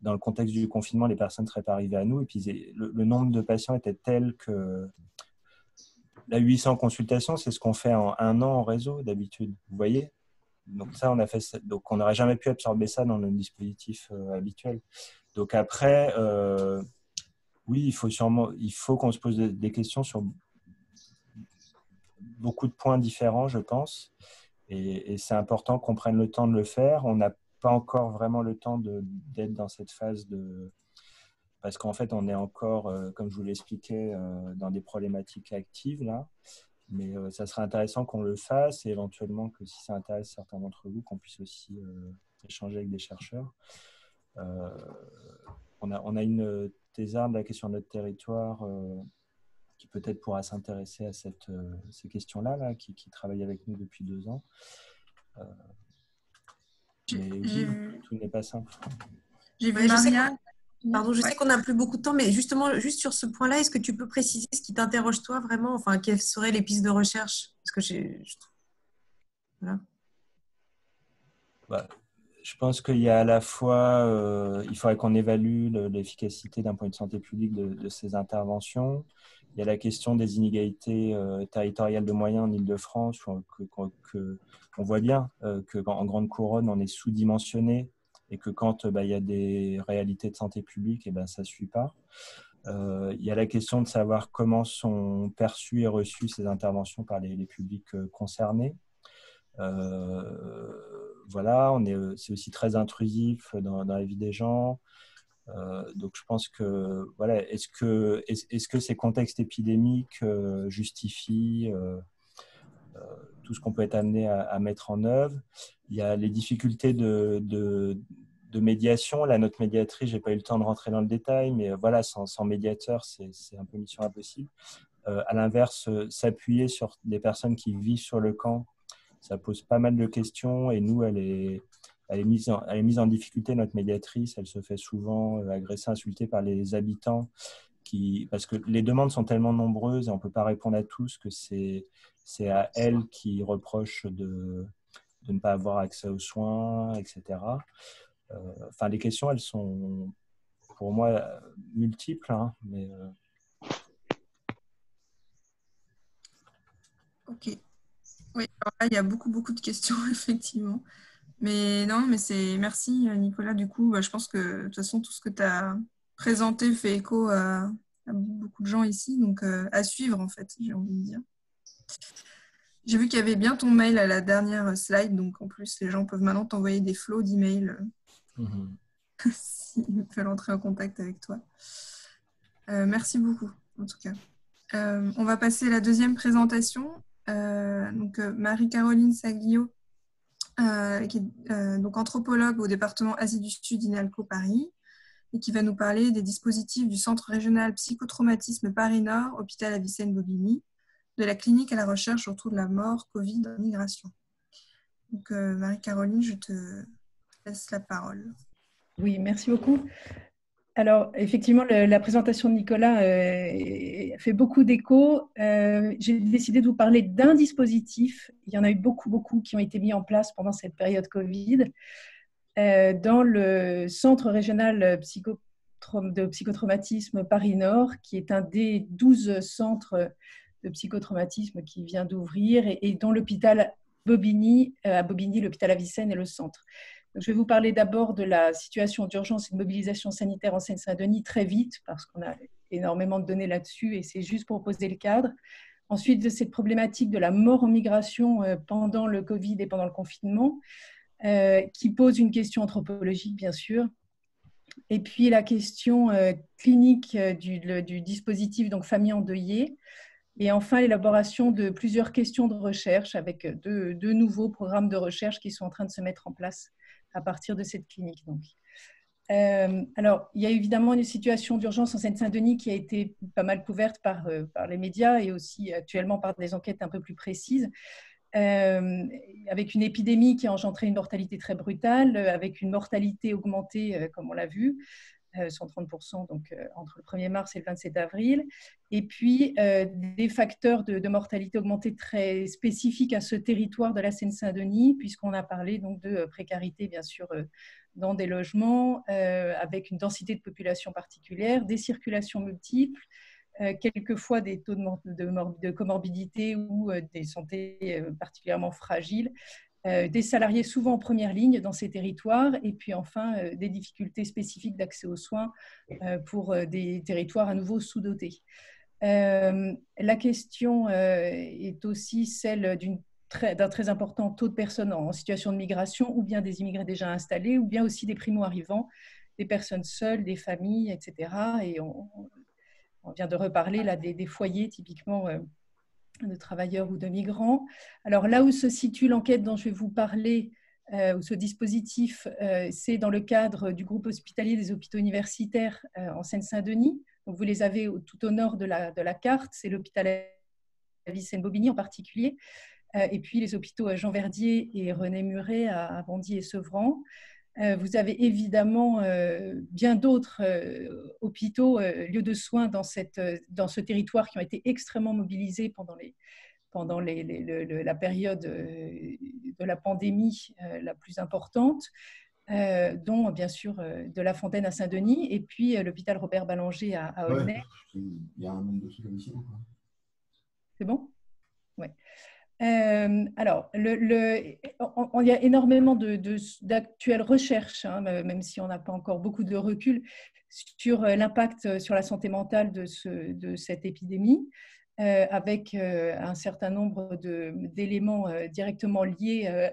dans le contexte du confinement, les personnes ne seraient pas arrivées à nous. Et puis, le nombre de patients était tel que la 800 consultations, c'est ce qu'on fait en 1 an en réseau d'habitude. Vous voyez? Donc ça, donc on n'aurait jamais pu absorber ça dans nos dispositifs habituels. Donc après, oui, il faut qu'on se pose des questions sur beaucoup de points différents, je pense. Et c'est important qu'on prenne le temps de le faire. On n'a pas encore vraiment le temps d'être dans cette phase parce qu'en fait, on est encore, comme je vous l'expliquais, dans des problématiques actives là. Mais ça serait intéressant qu'on le fasse et éventuellement que si ça intéresse certains d'entre vous, qu'on puisse aussi échanger avec des chercheurs. On a une thésarde là, qui est sur notre territoire qui peut-être pourra s'intéresser à ces questions-là, qui travaille avec nous depuis 2 ans. Mais oui, tout n'est pas simple. J'ai vu Maria. Je sais qu'on n'a plus beaucoup de temps, mais justement, juste sur ce point-là, est-ce que tu peux préciser ce qui t'interroge toi vraiment? Enfin, quelles seraient les pistes de recherche? Parce que voilà. Je pense qu'il y a à la fois, il faudrait qu'on évalue l'efficacité d'un point de santé publique de ces interventions. Il y a la question des inégalités territoriales de moyens en Île-de-France, qu'on voit bien qu'en Grande Couronne, on est sous-dimensionné et que quand il y a des réalités de santé publique, ça ne suit pas. Il y a la question de savoir comment sont perçues et reçues ces interventions par les publics concernés. voilà, c'est aussi très intrusif dans la vie des gens. Donc je pense que voilà, est-ce que ces contextes épidémiques justifient tout ce qu'on peut être amené à mettre en œuvre? Il y a les difficultés de médiation. Là, notre médiatrice, j'ai pas eu le temps de rentrer dans le détail, mais voilà, sans médiateur, c'est un peu mission impossible. À l'inverse, s'appuyer sur des personnes qui vivent sur le camp, ça pose pas mal de questions, et nous, elle est mise en difficulté, notre médiatrice. Elle se fait souvent agresser, insulter par les habitants, parce que les demandes sont tellement nombreuses et on ne peut pas répondre à tous, que c'est à elle qui reproche de ne pas avoir accès aux soins, etc. Enfin, les questions, elles sont pour moi multiples, hein, mais Ok. Oui, alors là, il y a beaucoup, beaucoup de questions, effectivement. Mais non, mais merci Nicolas. Du coup, je pense que de toute façon, tout ce que tu as présenté fait écho à beaucoup de gens ici. Donc, à suivre, en fait, j'ai envie de dire. J'ai vu qu'il y avait bien ton mail à la dernière slide. Donc, en plus, les gens peuvent maintenant t'envoyer des flots d'emails s'ils veulent entrer en contact avec toi. Merci beaucoup, en tout cas. On va passer à la deuxième présentation. Donc, Marie-Caroline Saglio, qui est donc anthropologue au département Asie du Sud INALCO Paris, et qui va nous parler des dispositifs du Centre régional psychotraumatisme Paris-Nord, hôpital Avicenne-Bobigny, de la clinique à la recherche autour de la mort Covid en migration. Donc, Marie-Caroline, je te laisse la parole. Oui, merci beaucoup. Alors, effectivement, la présentation de Nicolas fait beaucoup d'écho. J'ai décidé de vous parler d'un dispositif. Il y en a eu beaucoup qui ont été mis en place pendant cette période Covid dans le Centre régional de psychotraumatisme Paris-Nord, qui est un des 12 centres de psychotraumatisme qui vient d'ouvrir, et dont l'hôpital Bobigny, à Bobigny, l'hôpital Avicenne est le centre. Donc, je vais vous parler d'abord de la situation d'urgence et de mobilisation sanitaire en Seine-Saint-Denis très vite, parce qu'on a énormément de données là-dessus, et c'est juste pour poser le cadre. Ensuite, de cette problématique de la mort en migration pendant le Covid et pendant le confinement, qui pose une question anthropologique, bien sûr. Et puis la question clinique du dispositif donc famille endeuillée. Et enfin, l'élaboration de plusieurs questions de recherche avec deux nouveaux programmes de recherche qui sont en train de se mettre en place à partir de cette clinique. Donc. Alors, il y a évidemment une situation d'urgence en Seine-Saint-Denis qui a été pas mal couverte par les médias et aussi actuellement par des enquêtes un peu plus précises, avec une épidémie qui a engendré une mortalité très brutale, avec une mortalité augmentée, comme on l'a vu, 130% donc, entre le 1er mars et le 27 avril, et puis des facteurs de mortalité augmentée très spécifiques à ce territoire de la Seine-Saint-Denis, puisqu'on a parlé donc de précarité, bien sûr, dans des logements, avec une densité de population particulière, des circulations multiples, quelquefois des taux de comorbidité ou des santé particulièrement fragiles, des salariés souvent en première ligne dans ces territoires, et puis enfin des difficultés spécifiques d'accès aux soins pour des territoires à nouveau sous-dotés. La question est aussi celle d'un très important taux de personnes en situation de migration, ou bien des immigrés déjà installés, ou bien aussi des primo-arrivants, des personnes seules, des familles, etc. Et on vient de reparler là des foyers typiquement de travailleurs ou de migrants. Alors là où se situe l'enquête dont je vais vous parler, ou ce dispositif, c'est dans le cadre du groupe hospitalier des hôpitaux universitaires en Seine-Saint-Denis. Donc vous les avez tout au nord de la carte, c'est l'hôpital Avicenne-Bobigny en particulier, et puis les hôpitaux Jean Verdier et René Muret à Bondy et Sevran. Vous avez évidemment bien d'autres hôpitaux, lieux de soins dans ce territoire qui ont été extrêmement mobilisés pendant la période de la pandémie la plus importante, dont bien sûr de La Fontaine à Saint-Denis, et puis l'hôpital Robert Ballanger à Aulnay. Ouais, il y a un nombre de trucs hallucinants. C'est bon ? Ouais. Alors, il y a énormément d'actuelles recherches, hein, même si on n'a pas encore beaucoup de recul sur l'impact sur la santé mentale de cette épidémie, avec un certain nombre d'éléments directement liés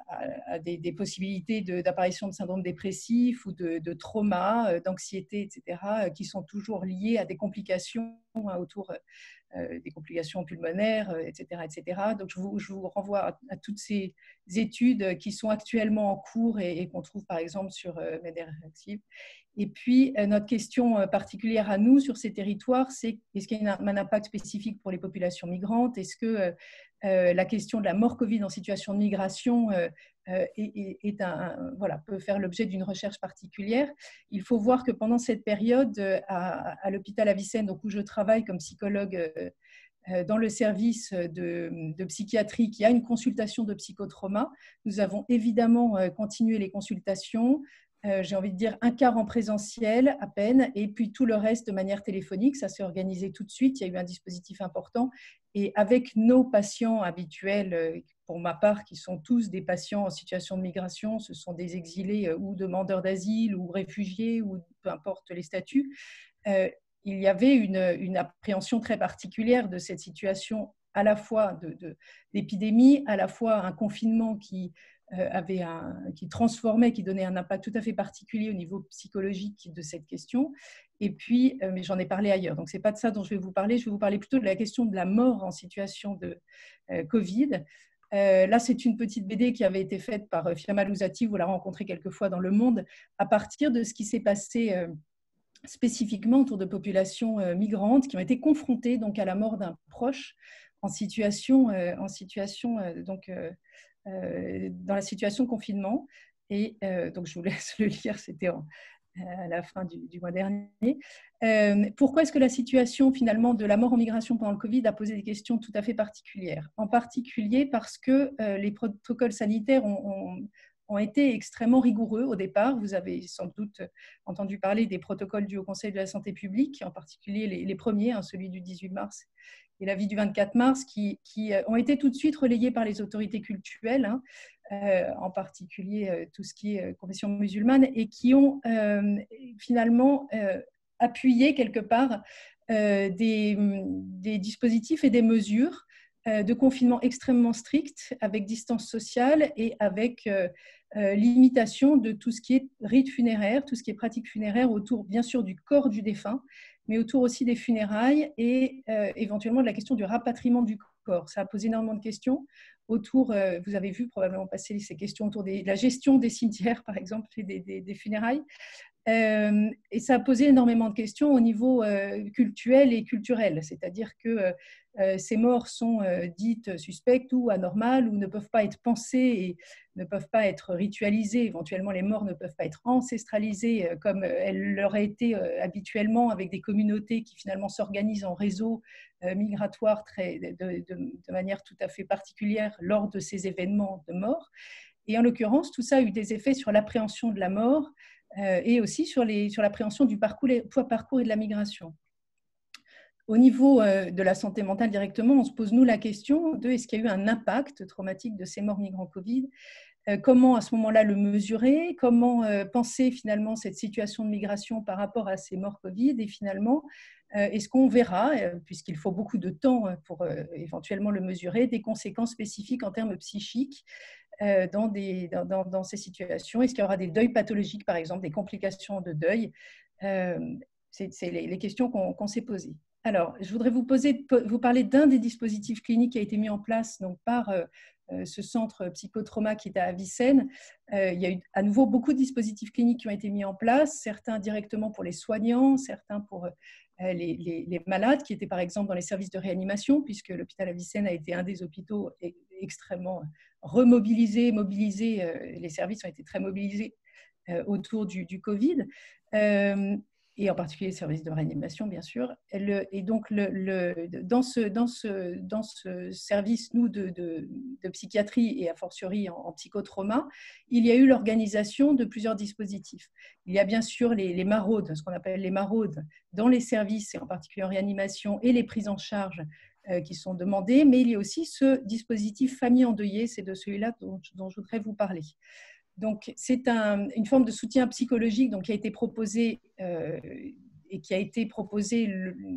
à des possibilités d'apparition de syndrome dépressif ou de trauma, d'anxiété, etc., qui sont toujours liées à des complications autour des complications pulmonaires, etc., etc. Donc, je vous renvoie à toutes ces études qui sont actuellement en cours et qu'on trouve par exemple sur MedRxiv. Et puis, notre question particulière à nous sur ces territoires, c'est est-ce qu'il y a un impact spécifique pour les populations migrantes? Est-ce que la question de la mort Covid en situation de migration peut faire l'objet d'une recherche particulière? Il faut voir que pendant cette période, à l'hôpital Avicenne, donc où je travaille comme psychologue dans le service de psychiatrie qui a une consultation de psychotrauma, nous avons évidemment continué les consultations. J'ai envie de dire un quart en présentiel à peine, et puis tout le reste de manière téléphonique. Ça s'est organisé tout de suite, il y a eu un dispositif important. Et avec nos patients habituels, pour ma part, qui sont tous des patients en situation de migration, ce sont des exilés ou demandeurs d'asile ou réfugiés, ou peu importe les statuts, il y avait une appréhension très particulière de cette situation, à la fois d'épidémie, à la fois un confinement qui transformait, qui donnait un impact tout à fait particulier au niveau psychologique de cette question. Et puis, mais j'en ai parlé ailleurs, donc ce n'est pas de ça dont je vais vous parler. Je vais vous parler plutôt de la question de la mort en situation de Covid. Là, c'est une petite BD qui avait été faite par Fiamma Lousati, vous la rencontrez quelquefois dans Le Monde, à partir de ce qui s'est passé spécifiquement autour de populations migrantes qui ont été confrontées donc, à la mort d'un proche dans la situation de confinement. Et donc, je vous laisse le lire, c'était à la fin du mois dernier. Pourquoi est-ce que la situation finalement de la mort en migration pendant le Covid a posé des questions tout à fait particulières? En particulier parce que les protocoles sanitaires ont été extrêmement rigoureux au départ. Vous avez sans doute entendu parler des protocoles du Haut Conseil de la Santé publique, en particulier les premiers, celui du 18 mars et l'avis du 24 mars, qui ont été tout de suite relayés par les autorités cultuelles, en particulier tout ce qui est confession musulmane, et qui ont finalement appuyé quelque part des dispositifs et des mesures de confinement extrêmement stricts, avec distance sociale et avec limitation de tout ce qui est rite funéraire, tout ce qui est pratique funéraire autour, bien sûr, du corps du défunt, mais autour aussi des funérailles et éventuellement de la question du rapatriement du corps. Ça a posé énormément de questions autour, vous avez vu probablement passer ces questions autour de la gestion des cimetières, par exemple, et des funérailles. Et ça a posé énormément de questions au niveau cultuel et culturel, c'est-à-dire que ces morts sont dites suspectes ou anormales ou ne peuvent pas être pensées et ne peuvent pas être ritualisées. Éventuellement, les morts ne peuvent pas être ancestralisées comme elles l'auraient été habituellement, avec des communautés qui finalement s'organisent en réseau migratoire de manière tout à fait particulière lors de ces événements de mort. Et en l'occurrence, tout ça a eu des effets sur l'appréhension de la mort et aussi sur l'appréhension du parcours et de la migration. Au niveau de la santé mentale directement, on se pose nous la question de est-ce qu'il y a eu un impact traumatique de ces morts migrants Covid? Comment à ce moment-là le mesurer? Comment penser finalement cette situation de migration par rapport à ces morts Covid? Et finalement, est-ce qu'on verra, puisqu'il faut beaucoup de temps pour éventuellement le mesurer, des conséquences spécifiques en termes psychiques dans ces situations? Est-ce qu'il y aura des deuils pathologiques, par exemple, des complications de deuil? C'est les questions qu'on s'est posées. Alors, je voudrais vous parler d'un des dispositifs cliniques qui a été mis en place donc, par ce centre psychotrauma qui est à Avicenne. Il y a eu à nouveau beaucoup de dispositifs cliniques qui ont été mis en place, certains directement pour les soignants, certains pour les malades qui étaient par exemple dans les services de réanimation, puisque l'hôpital Avicenne a été un des hôpitaux extrêmement remobilisés, mobilisés. Les services ont été très mobilisés autour du Covid. Et en particulier les services de réanimation, bien sûr. Et donc, dans ce service, nous, de psychiatrie et a fortiori en psychotrauma, il y a eu l'organisation de plusieurs dispositifs. Il y a bien sûr les maraudes, ce qu'on appelle les maraudes, dans les services, et en particulier en réanimation, et les prises en charge qui sont demandées, mais il y a aussi ce dispositif famille endeuillée, c'est de celui-là dont je voudrais vous parler. Donc, c'est une forme de soutien psychologique donc, qui a été proposé et qui a été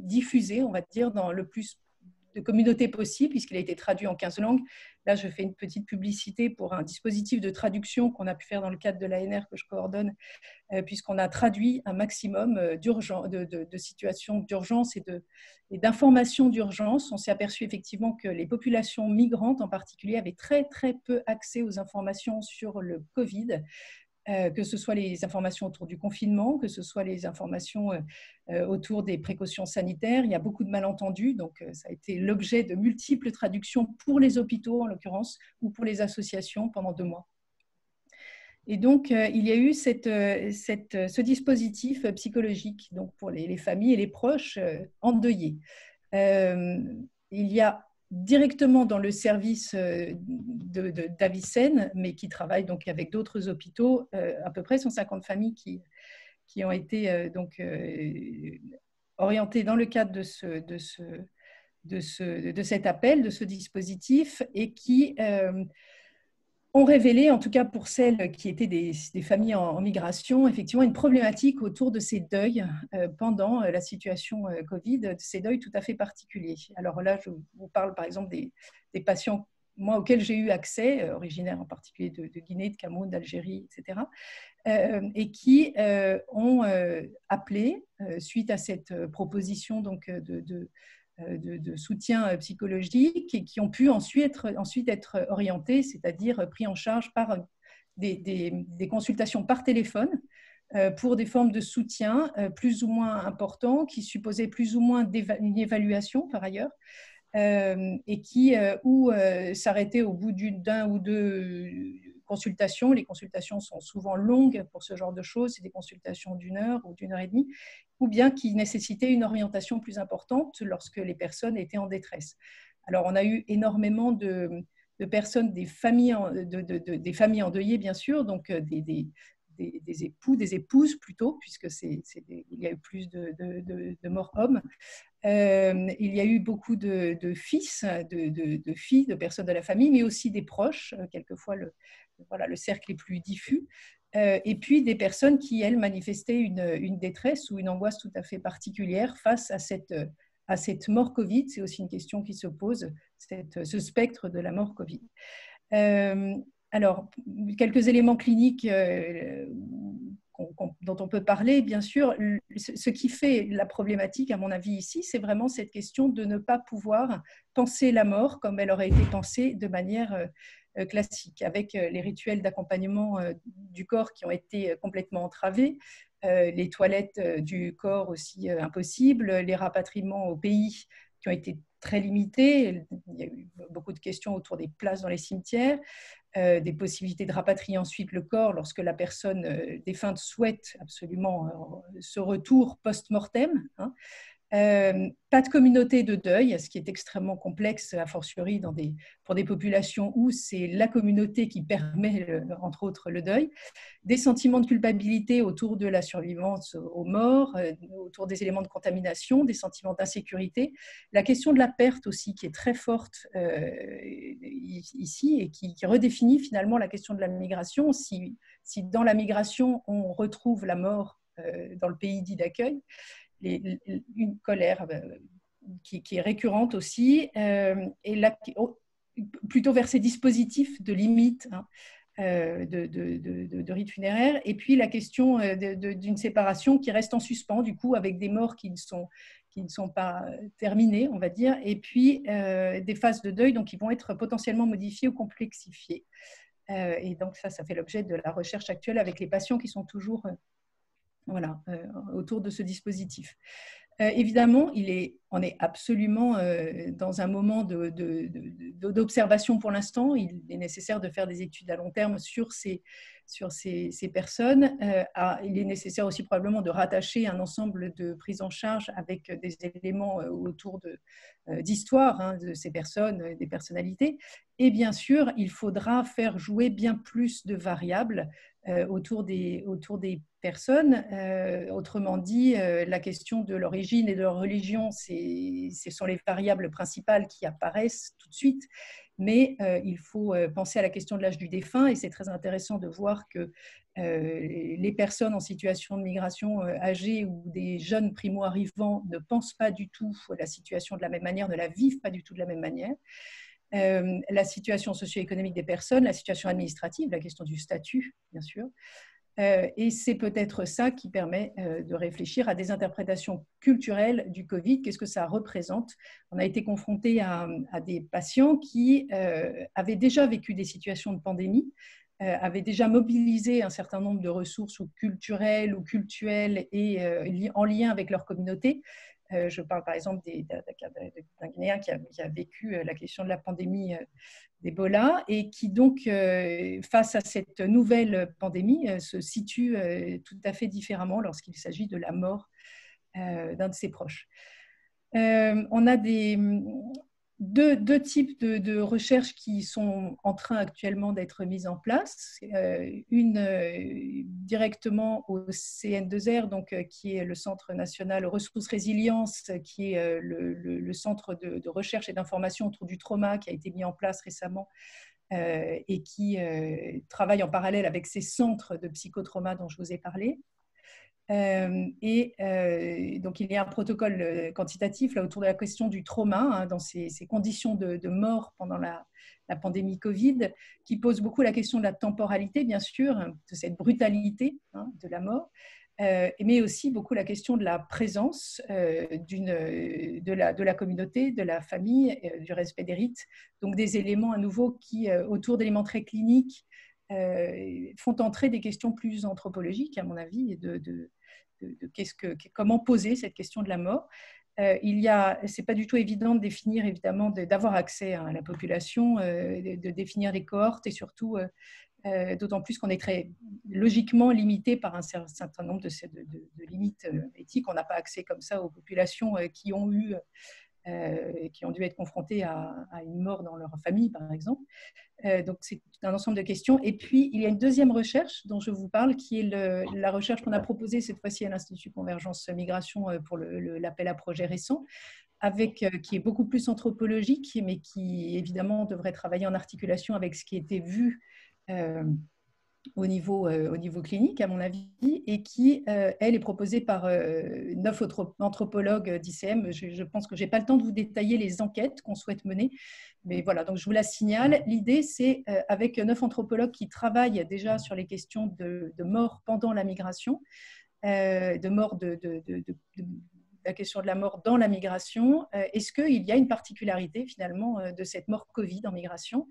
diffusé, on va dire, de communautés possibles, puisqu'il a été traduit en 15 langues. Là, je fais une petite publicité pour un dispositif de traduction qu'on a pu faire dans le cadre de l'ANR que je coordonne, puisqu'on a traduit un maximum de situations d'urgence et d'informations d'urgence. On s'est aperçu effectivement que les populations migrantes en particulier avaient très, très peu accès aux informations sur le Covid, que ce soit les informations autour du confinement, que ce soit les informations autour des précautions sanitaires. Il y a beaucoup de malentendus, donc ça a été l'objet de multiples traductions pour les hôpitaux en l'occurrence, ou pour les associations pendant 2 mois. Et donc, il y a eu ce dispositif psychologique donc pour les familles et les proches endeuillés. Il y a directement dans le service d'Avicenne, mais qui travaille donc avec d'autres hôpitaux, à peu près 150 familles qui ont été orientées dans le cadre de cet appel, de ce dispositif, et qui ont révélé, en tout cas pour celles qui étaient des familles en migration, effectivement une problématique autour de ces deuils pendant la situation Covid, de ces deuils tout à fait particuliers. Alors là, je vous parle par exemple des patients, moi, auxquels j'ai eu accès, originaires en particulier de Guinée, de Cameroun, d'Algérie, etc., et qui ont appelé, suite à cette proposition donc, de soutien psychologique, et qui ont pu ensuite être orientés, c'est-à-dire pris en charge par des consultations par téléphone pour des formes de soutien plus ou moins importants, qui supposaient plus ou moins une évaluation par ailleurs, et qui s'arrêtaient au bout d'un ou deux consultations. Les consultations sont souvent longues pour ce genre de choses, c'est des consultations d'1 heure ou d'1 heure et demie, ou bien qui nécessitaient une orientation plus importante lorsque les personnes étaient en détresse. Alors, on a eu énormément de personnes, des familles endeuillées, bien sûr, donc des époux, des épouses plutôt, puisque il y a eu plus de morts hommes. Il y a eu beaucoup de fils, de filles, de personnes de la famille, mais aussi des proches, quelquefois le cercle est plus diffus. Et puis des personnes qui, elles, manifestaient une détresse ou une angoisse tout à fait particulière face à cette mort Covid. C'est aussi une question qui se pose, ce spectre de la mort Covid. Alors, quelques éléments cliniques dont on peut parler, bien sûr. Ce qui fait la problématique, à mon avis, ici, c'est vraiment cette question de ne pas pouvoir penser la mort comme elle aurait été pensée de manière classique, avec les rituels d'accompagnement du corps qui ont été complètement entravés, les toilettes du corps aussi impossibles, les rapatriements au pays qui ont été très limités. Il y a eu beaucoup de questions autour des places dans les cimetières, des possibilités de rapatrier ensuite le corps lorsque la personne défunte souhaite absolument ce retour post-mortem. Pas de communauté de deuil, ce qui est extrêmement complexe, a fortiori pour des populations où c'est la communauté qui permet, entre autres, le deuil. Des sentiments de culpabilité autour de la survivance aux morts, autour des éléments de contamination, des sentiments d'insécurité. La question de la perte aussi, qui est très forte ici et qui redéfinit finalement la question de la migration. Si dans la migration, on retrouve la mort dans le pays dit d'accueil, une colère qui est récurrente aussi, et là, plutôt vers ces dispositifs de limite de rites funéraires, et puis la question d'une séparation qui reste en suspens, du coup, avec des morts qui ne sont pas terminées, on va dire, et puis des phases de deuil donc, qui vont être potentiellement modifiées ou complexifiées. Et donc ça fait l'objet de la recherche actuelle avec les patients qui sont toujours autour de ce dispositif. Évidemment, on est absolument dans un moment d'observation pour l'instant. Il est nécessaire de faire des études à long terme sur ces personnes. Il est nécessaire aussi probablement de rattacher un ensemble de prises en charge avec des éléments autour d'histoire de ces personnes, des personnalités. Et bien sûr, il faudra faire jouer bien plus de variables autour des personnes. Autrement dit, la question de l'origine et de leur religion, ce sont les variables principales qui apparaissent tout de suite. mais il faut penser à la question de l'âge du défunt, et c'est très intéressant de voir que les personnes en situation de migration âgées ou des jeunes primo-arrivants ne pensent pas du tout la situation de la même manière, ne la vivent pas du tout de la même manière. La situation socio-économique des personnes, la situation administrative, la question du statut, bien sûr. Et c'est peut-être ça qui permet de réfléchir à des interprétations culturelles du Covid. Qu'est-ce que ça représente? On a été confronté à des patients qui avaient déjà vécu des situations de pandémie, avaient déjà mobilisé un certain nombre de ressources culturelles ou cultuelles et en lien avec leur communauté. Je parle par exemple d'un Guinéen qui a vécu la question de la pandémie d'Ebola et qui donc, face à cette nouvelle pandémie, se situe tout à fait différemment lorsqu'il s'agit de la mort d'un de ses proches. On a deux types de recherches qui sont en train actuellement d'être mises en place. Une directement au CN2R, donc, qui est le Centre national ressources résilience, qui est le centre de recherche et d'information autour du trauma qui a été mis en place récemment et qui travaille en parallèle avec ces centres de psychotrauma dont je vous ai parlé. Donc, il y a un protocole quantitatif là, autour de la question du trauma, hein, dans ces conditions de mort pendant la pandémie Covid, qui pose beaucoup la question de la temporalité, bien sûr, de cette brutalité hein, de la mort, mais aussi beaucoup la question de la présence de la communauté, de la famille, du respect des rites, donc des éléments à nouveau qui, autour d'éléments très cliniques, font entrer des questions plus anthropologiques, à mon avis, et de comment poser cette question de la mort. C'est pas du tout évident de définir, évidemment, d'avoir accès à la population, de définir les cohortes et surtout, d'autant plus qu'on est très logiquement limité par un certain nombre de limites éthiques. On n'a pas accès comme ça aux populations qui ont dû être confrontées à une mort dans leur famille, par exemple. Donc, c'est un ensemble de questions. Et puis, il y a une deuxième recherche dont je vous parle, qui est la recherche qu'on a proposée cette fois-ci à l'Institut Convergence Migration pour l'appel à projet récent, qui est beaucoup plus anthropologique, mais qui, évidemment, devrait travailler en articulation avec ce qui était vu au niveau clinique, à mon avis, et qui, elle, est proposée par 9 anthropologues d'ICM. Je pense que je n'ai pas le temps de vous détailler les enquêtes qu'on souhaite mener, mais voilà, donc je vous la signale. L'idée, c'est, avec 9 anthropologues qui travaillent déjà sur les questions de mort pendant la migration, de mort la question de la mort dans la migration, est-ce qu'il y a une particularité, finalement, de cette mort Covid en migration ?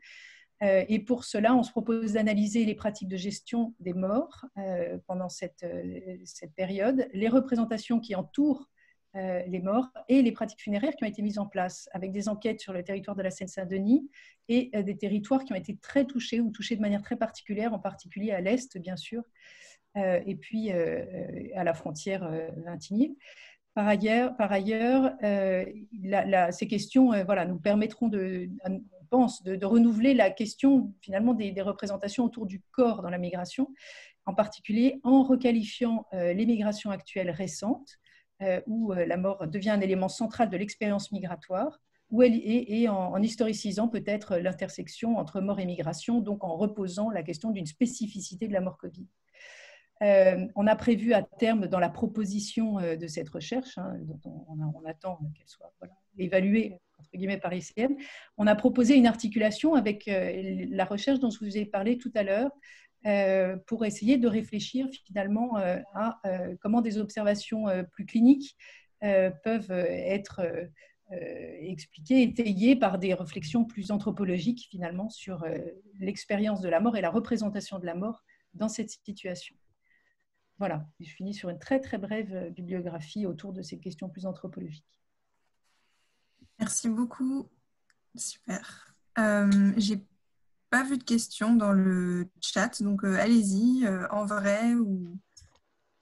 Et pour cela, on se propose d'analyser les pratiques de gestion des morts pendant cette période, les représentations qui entourent les morts et les pratiques funéraires qui ont été mises en place avec des enquêtes sur le territoire de la Seine-Saint-Denis et des territoires qui ont été très touchés ou touchés de manière très particulière, en particulier à l'Est, bien sûr, et puis à la frontière Vintigny. Par ailleurs, ces questions nous permettront de renouveler la question finalement des représentations autour du corps dans la migration, en particulier en requalifiant les migrations actuelles récentes, où la mort devient un élément central de l'expérience migratoire, et en historicisant peut-être l'intersection entre mort et migration, donc en reposant la question d'une spécificité de la mort Covid. On a prévu à terme dans la proposition de cette recherche, hein, dont on attend qu'elle soit évaluée entre guillemets par ICM, on a proposé une articulation avec la recherche dont je vous ai parlé tout à l'heure pour essayer de réfléchir finalement à comment des observations plus cliniques peuvent être expliquées, étayées par des réflexions plus anthropologiques finalement sur l'expérience de la mort et la représentation de la mort dans cette situation. Voilà, je finis sur une très très brève bibliographie autour de ces questions plus anthropologiques. Merci beaucoup, super. J'ai pas vu de questions dans le chat, donc allez-y, en vrai ou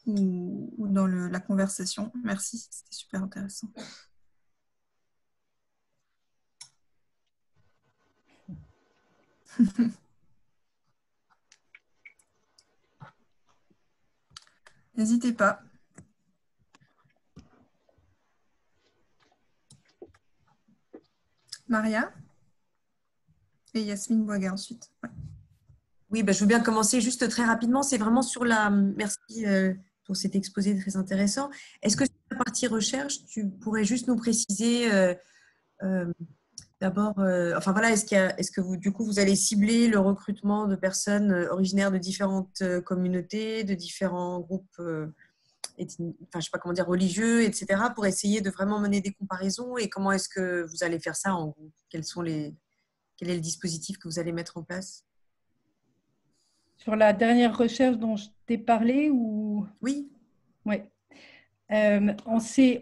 dans la conversation. Merci, c'était super intéressant. N'hésitez pas. Maria ? Et Yasmine Bouaga ensuite. Ouais. Oui, je veux bien commencer juste très rapidement. C'est vraiment sur la… Merci pour cet exposé très intéressant. Est-ce que sur la partie recherche, tu pourrais juste nous préciser d'abord, est-ce que vous, du coup, vous allez cibler le recrutement de personnes originaires de différentes communautés, de différents groupes, je sais pas comment dire, religieux, etc., pour essayer de vraiment mener des comparaisons, et comment est-ce que vous allez faire ça en gros? Quel est le dispositif que vous allez mettre en place? Sur la dernière recherche dont je t'ai parlé ou… Oui. Ouais. On s'est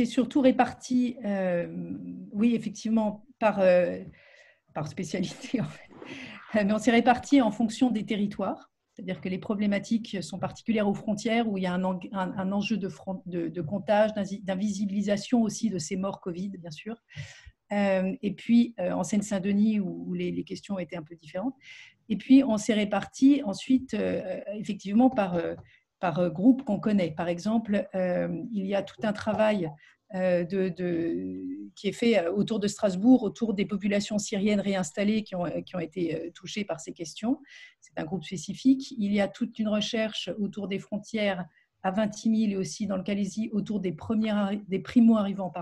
surtout réparti, oui, effectivement, par spécialité, en fait. Mais on s'est réparti en fonction des territoires, c'est-à-dire que les problématiques sont particulières aux frontières, où il y a un enjeu de comptage, d'invisibilisation aussi de ces morts Covid, bien sûr. Et puis en Seine-Saint-Denis, où les questions étaient un peu différentes. Et puis on s'est réparti ensuite effectivement par groupe qu'on connaît. Par exemple, il y a tout un travail qui est fait autour de Strasbourg, autour des populations syriennes réinstallées qui ont été touchées par ces questions. C'est un groupe spécifique. Il y a toute une recherche autour des frontières à Vintimille et aussi dans le Calaisis autour des primo-arrivants,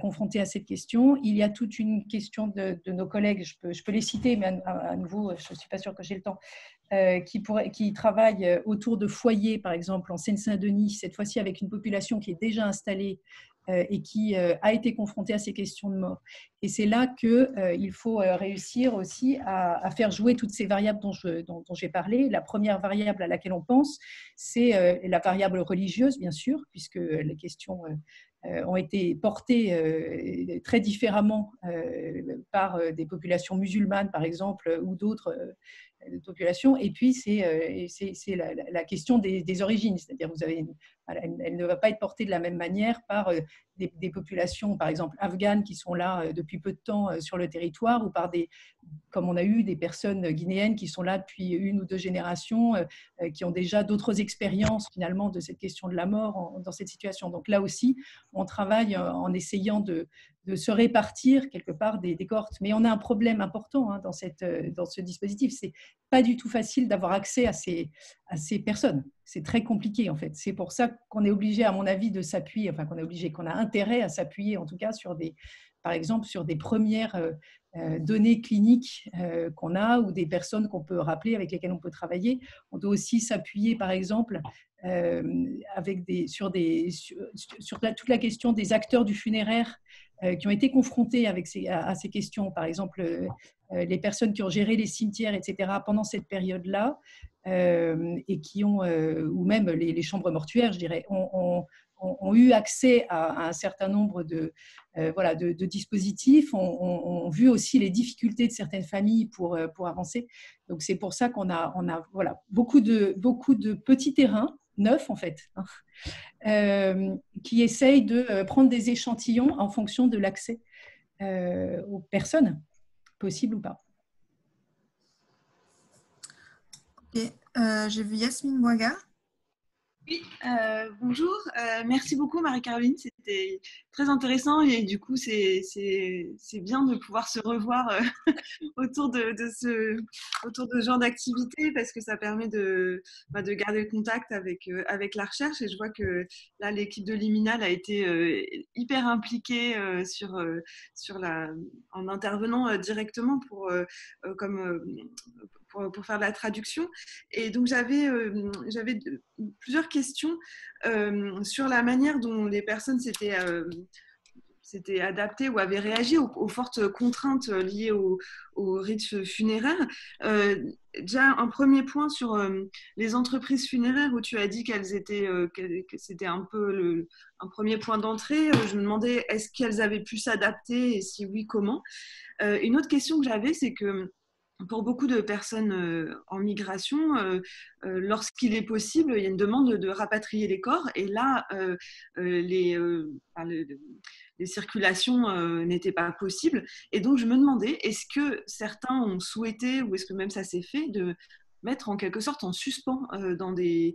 confrontés à cette question. Il y a toute une question de nos collègues, je peux les citer, mais à nouveau, je ne suis pas sûre que j'ai le temps, qui travaillent autour de foyers, par exemple, en Seine-Saint-Denis, cette fois-ci avec une population qui est déjà installée et qui a été confrontée à ces questions de mort. Et c'est là qu'il faut réussir aussi à faire jouer toutes ces variables dont j'ai parlé. La première variable à laquelle on pense, c'est la variable religieuse, bien sûr, puisque les questions ont été portées très différemment par des populations musulmanes, par exemple, ou d'autres populations. Et puis, c'est la question des origines, c'est-à-dire elle ne va pas être portée de la même manière par des populations, par exemple, afghanes qui sont là depuis peu de temps sur le territoire, ou par comme on a eu des personnes guinéennes qui sont là depuis 1 ou 2 générations, qui ont déjà d'autres expériences finalement de cette question de la mort dans cette situation. Donc là aussi, on travaille en essayant de se répartir quelque part des cohortes. Mais on a un problème important dans ce dispositif. C'est pas du tout facile d'avoir accès à ces personnes. C'est très compliqué en fait. C'est pour ça qu'on est obligé, à mon avis, de s'appuyer, qu'on a intérêt à s'appuyer en tout cas par exemple sur des premières données cliniques qu'on a, ou des personnes qu'on peut rappeler, avec lesquelles on peut travailler. On doit aussi s'appuyer, par exemple, sur toute la question des acteurs du funéraire qui ont été confrontés à ces questions. Par exemple, les personnes qui ont géré les cimetières, etc., pendant cette période-là, et qui ont, ou même les chambres mortuaires, je dirais, ont eu accès à un certain nombre de dispositifs, ont vu aussi les difficultés de certaines familles pour avancer. Donc, c'est pour ça qu'on a beaucoup de petits terrains neufs, en fait, qui essayent de prendre des échantillons en fonction de l'accès aux personnes, possible ou pas. Ok, j'ai vu Yasmine Bouaga. Oui, bonjour. Merci beaucoup Marie-Caroline, c'était très intéressant, et du coup c'est bien de pouvoir se revoir autour de ce genre d'activité, parce que ça permet de garder le contact avec la recherche. Et je vois que là l'équipe de Liminal a été hyper impliquée en intervenant directement pour faire de la traduction. Et donc j'avais plusieurs questions sur la manière dont les personnes s'étaient adaptées ou avaient réagi aux fortes contraintes liées au rites funéraires. Déjà, un premier point sur les entreprises funéraires, où tu as dit que c'était un peu un premier point d'entrée. Je me demandais, est-ce qu'elles avaient pu s'adapter, et si oui, comment? Une autre question que j'avais, c'est que pour beaucoup de personnes en migration, lorsqu'il est possible, il y a une demande de rapatrier les corps. Et là, les circulations n'étaient pas possibles. Et donc, je me demandais, est-ce que certains ont souhaité, ou est-ce que même ça s'est fait, mettre en quelque sorte en suspens dans des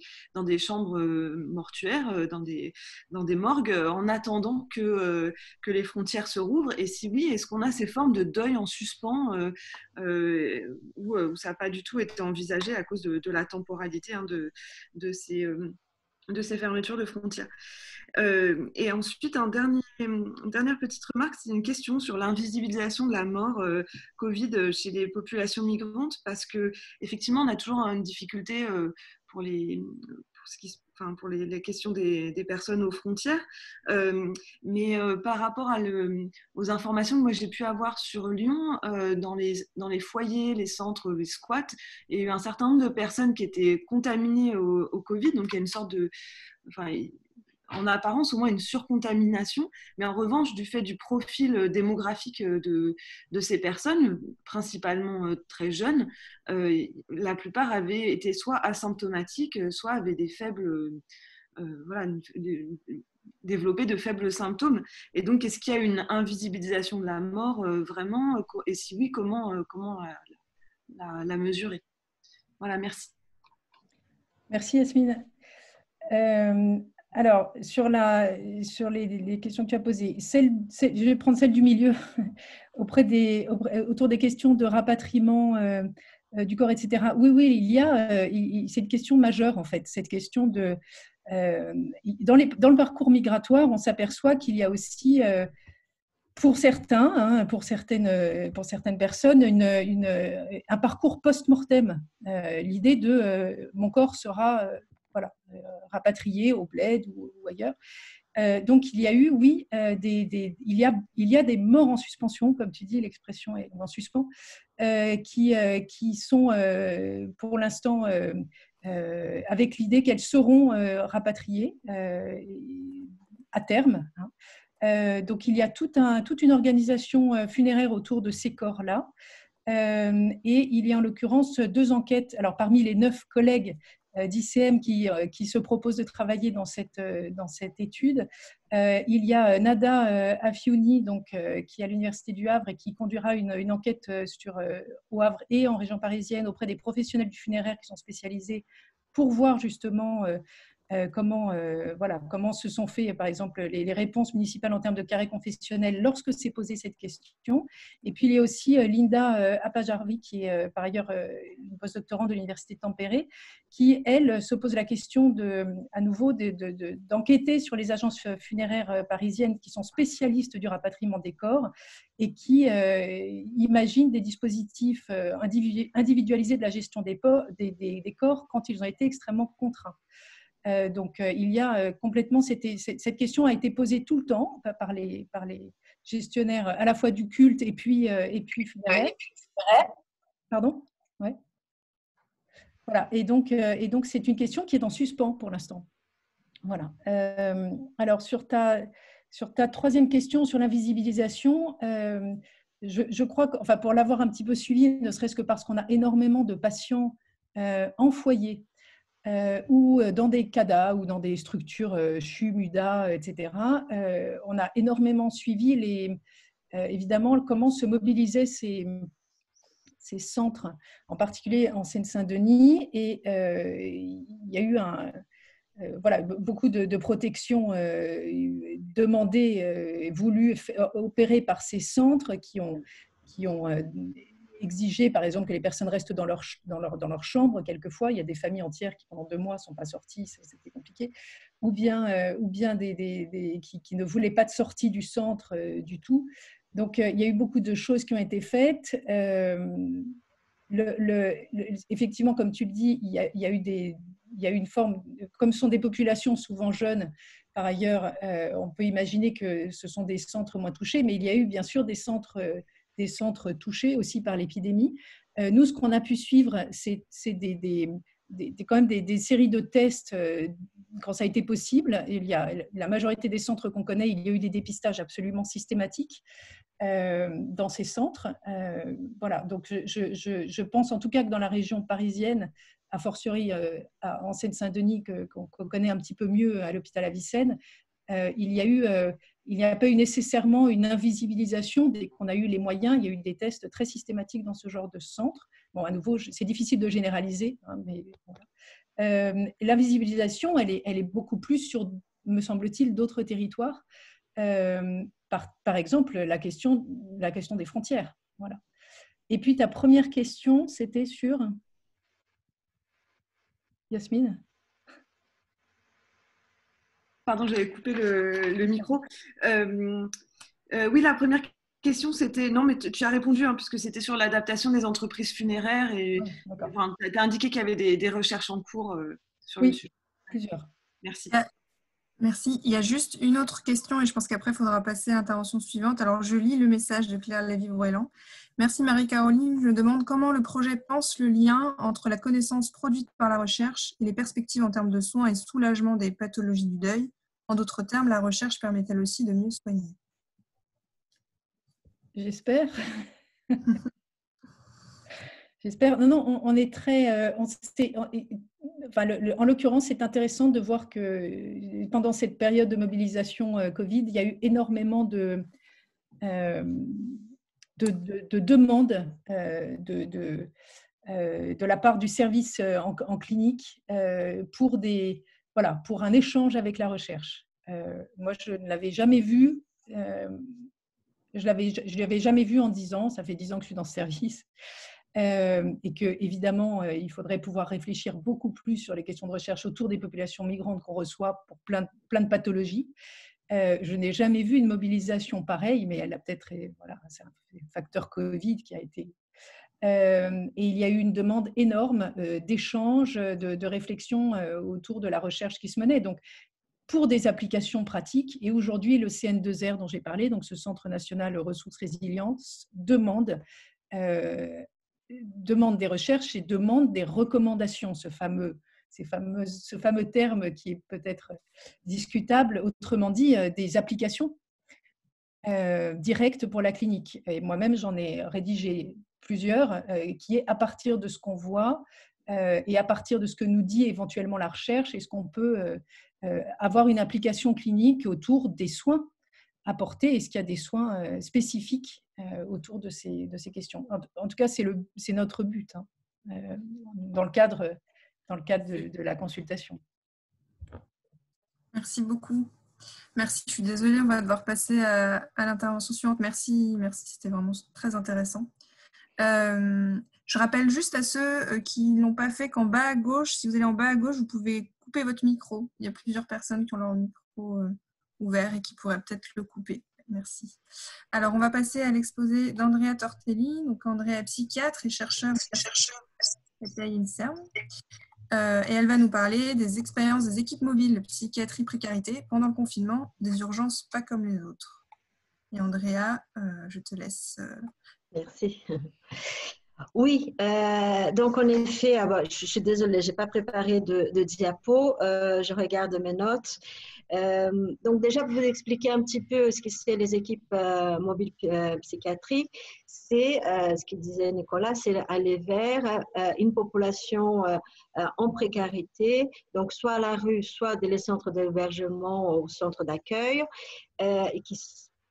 chambres mortuaires, dans des morgues, en attendant que les frontières se rouvrent? Et si oui, est-ce qu'on a ces formes de deuil en suspens où ça n'a pas du tout été envisagé à cause de la temporalité de ces fermetures de frontières? Et ensuite, une dernière petite remarque, c'est une question sur l'invisibilisation de la mort Covid chez les populations migrantes, parce que effectivement, on a toujours une difficulté pour les questions des personnes aux frontières. Mais par rapport aux informations que moi j'ai pu avoir sur Lyon, dans les foyers, les centres, les squats, il y a eu un certain nombre de personnes qui étaient contaminées au Covid, donc il y a une sorte de... en apparence au moins une surcontamination, mais en revanche, du fait du profil démographique de ces personnes, principalement très jeunes, la plupart avaient été soit asymptomatiques, soit avaient des faibles, développé de faibles symptômes. Et donc, est-ce qu'il y a une invisibilisation de la mort vraiment? Et si oui, comment la mesurer? Voilà, merci. Merci Yasmine. Alors, sur les questions que tu as posées, je vais prendre celle du milieu, autour des questions de rapatriement du corps, etc. Oui, c'est une question majeure, en fait, cette question de... dans le parcours migratoire, on s'aperçoit qu'il y a aussi, pour certaines personnes, un parcours post-mortem. L'idée de mon corps sera rapatrié au bled ou ailleurs. Donc, il y a eu, oui, il y a des morts en suspension, comme tu dis, l'expression est en suspens, qui sont pour l'instant avec l'idée qu'elles seront rapatriées à terme. Donc, il y a toute une organisation funéraire autour de ces corps-là. Et il y a en l'occurrence 2 enquêtes. Alors, parmi les 9 collègues d'ICM qui se proposent de travailler dans cette étude, il y a Nada Afiouni, qui est à l'Université du Havre et qui conduira une enquête au Havre et en région parisienne auprès des professionnels du funéraire qui sont spécialisés pour voir justement comment se sont fait, par exemple, les réponses municipales en termes de carré confessionnel lorsque s'est posée cette question. Et puis, il y a aussi Linda Apajarvi, qui est par ailleurs une postdoctorante de l'Université de Tampere, qui, elle, se pose la question à nouveau d'enquêter sur les agences funéraires parisiennes qui sont spécialistes du rapatriement des corps et qui imaginent des dispositifs individualisés de la gestion des corps quand ils ont été extrêmement contraints. Donc, il y a complètement cette question a été posée tout le temps par les gestionnaires à la fois du culte et puis funéraire. Pardon, ouais. Voilà. Et donc c'est une question qui est en suspens pour l'instant. Voilà. Alors sur ta 3e question sur l'invisibilisation, je crois que, pour l'avoir un petit peu suivi, ne serait-ce que parce qu'on a énormément de patients en foyer. Ou dans des CADA ou dans des structures CHU, MUDA, etc. On a énormément suivi évidemment comment se mobilisaient ces centres, en particulier en Seine-Saint-Denis, et il y a eu beaucoup de protections demandées, voulues, opérées par ces centres qui ont exiger, par exemple, que les personnes restent dans leur chambre. Quelquefois, il y a des familles entières qui, pendant 2 mois, ne sont pas sorties, c'était compliqué. Ou bien qui ne voulaient pas de sortie du centre du tout. Donc, il y a eu beaucoup de choses qui ont été faites. Effectivement, comme tu le dis, il y a eu une forme, comme ce sont des populations souvent jeunes, par ailleurs, on peut imaginer que ce sont des centres moins touchés, mais il y a eu bien sûr des centres touchés aussi par l'épidémie. Nous, ce qu'on a pu suivre, c'est quand même des séries de tests quand ça a été possible. La majorité des centres qu'on connaît, il y a eu des dépistages absolument systématiques dans ces centres. Voilà. Donc, je pense en tout cas que dans la région parisienne, a fortiori en Seine-Saint-Denis, qu'on connaît un petit peu mieux à l'hôpital Avicenne, il n'y a pas eu nécessairement une invisibilisation. Dès qu'on a eu les moyens, il y a eu des tests très systématiques dans ce genre de centre. Bon, à nouveau, c'est difficile de généraliser, hein, mais voilà. L'invisibilisation, elle est beaucoup plus sur, me semble-t-il, d'autres territoires. Par exemple, la question des frontières. Voilà. Et puis, ta première question, c'était sur… Yasmine ? Pardon, j'avais coupé le micro. Oui, la première question, c'était… Non, mais tu as répondu, hein, puisque c'était sur l'adaptation des entreprises funéraires. Et enfin, tu as indiqué qu'il y avait des recherches en cours sur le sujet. Plusieurs. Merci. Merci. Il y a juste une autre question et je pense qu'après, il faudra passer à l'intervention suivante. Alors, je lis le message de Claire Lévy-Brouélan. Merci Marie-Caroline. Je demande comment le projet pense le lien entre la connaissance produite par la recherche et les perspectives en termes de soins et soulagement des pathologies du deuil. En d'autres termes, la recherche permet-elle aussi de mieux soigner? J'espère. J'espère. Non, on est très… en l'occurrence, c'est intéressant de voir que pendant cette période de mobilisation Covid, il y a eu énormément de demandes de la part du service en clinique pour un échange avec la recherche. Moi, je ne l'avais jamais vu. Je ne l'avais jamais vu en 10 ans. Ça fait 10 ans que je suis dans ce service. Et que évidemment, il faudrait pouvoir réfléchir beaucoup plus sur les questions de recherche autour des populations migrantes qu'on reçoit pour plein de pathologies. Je n'ai jamais vu une mobilisation pareille, mais elle a peut-être… Voilà, c'est un facteur Covid qui a été… et il y a eu une demande énorme d'échanges, de réflexion autour de la recherche qui se menait. Donc, pour des applications pratiques. Et aujourd'hui, le CN2R dont j'ai parlé, donc ce Centre national ressources résilience, demande des recherches et demande des recommandations, ce fameux terme qui est peut-être discutable, autrement dit, des applications directes pour la clinique. Et moi-même, j'en ai rédigé plusieurs qui est à partir de ce qu'on voit et à partir de ce que nous dit éventuellement la recherche, est-ce qu'on peut avoir une application clinique autour des soins apportés? Est-ce qu'il y a des soins spécifiques autour de ces questions? En tout cas, c'est notre but hein, dans le cadre de la consultation. Merci beaucoup. Merci, je suis désolée, on va devoir passer à l'intervention suivante. Merci, c'était vraiment très intéressant. Je rappelle juste à ceux qui ne l'ont pas fait qu'en bas à gauche, si vous allez en bas à gauche, vous pouvez couper votre micro. Il y a plusieurs personnes qui ont leur micro ouvert et qui pourraient peut-être le couper. Merci. Alors, on va passer à l'exposé d'Andrea Tortelli. Donc, Andrea est psychiatre et chercheur à l'INSERM. Et elle va nous parler des expériences des équipes mobiles de psychiatrie précarité pendant le confinement, des urgences pas comme les autres. Et Andrea, je te laisse. Merci. Oui, donc en effet, je suis désolée, je n'ai pas préparé de diapo, je regarde mes notes. Donc déjà, pour vous expliquer un petit peu ce que c'est les équipes mobiles psychiatriques, c'est ce qu'il disait Nicolas, c'est aller vers une population en précarité, donc soit à la rue, soit dans les centres d'hébergement ou centres d'accueil, et qui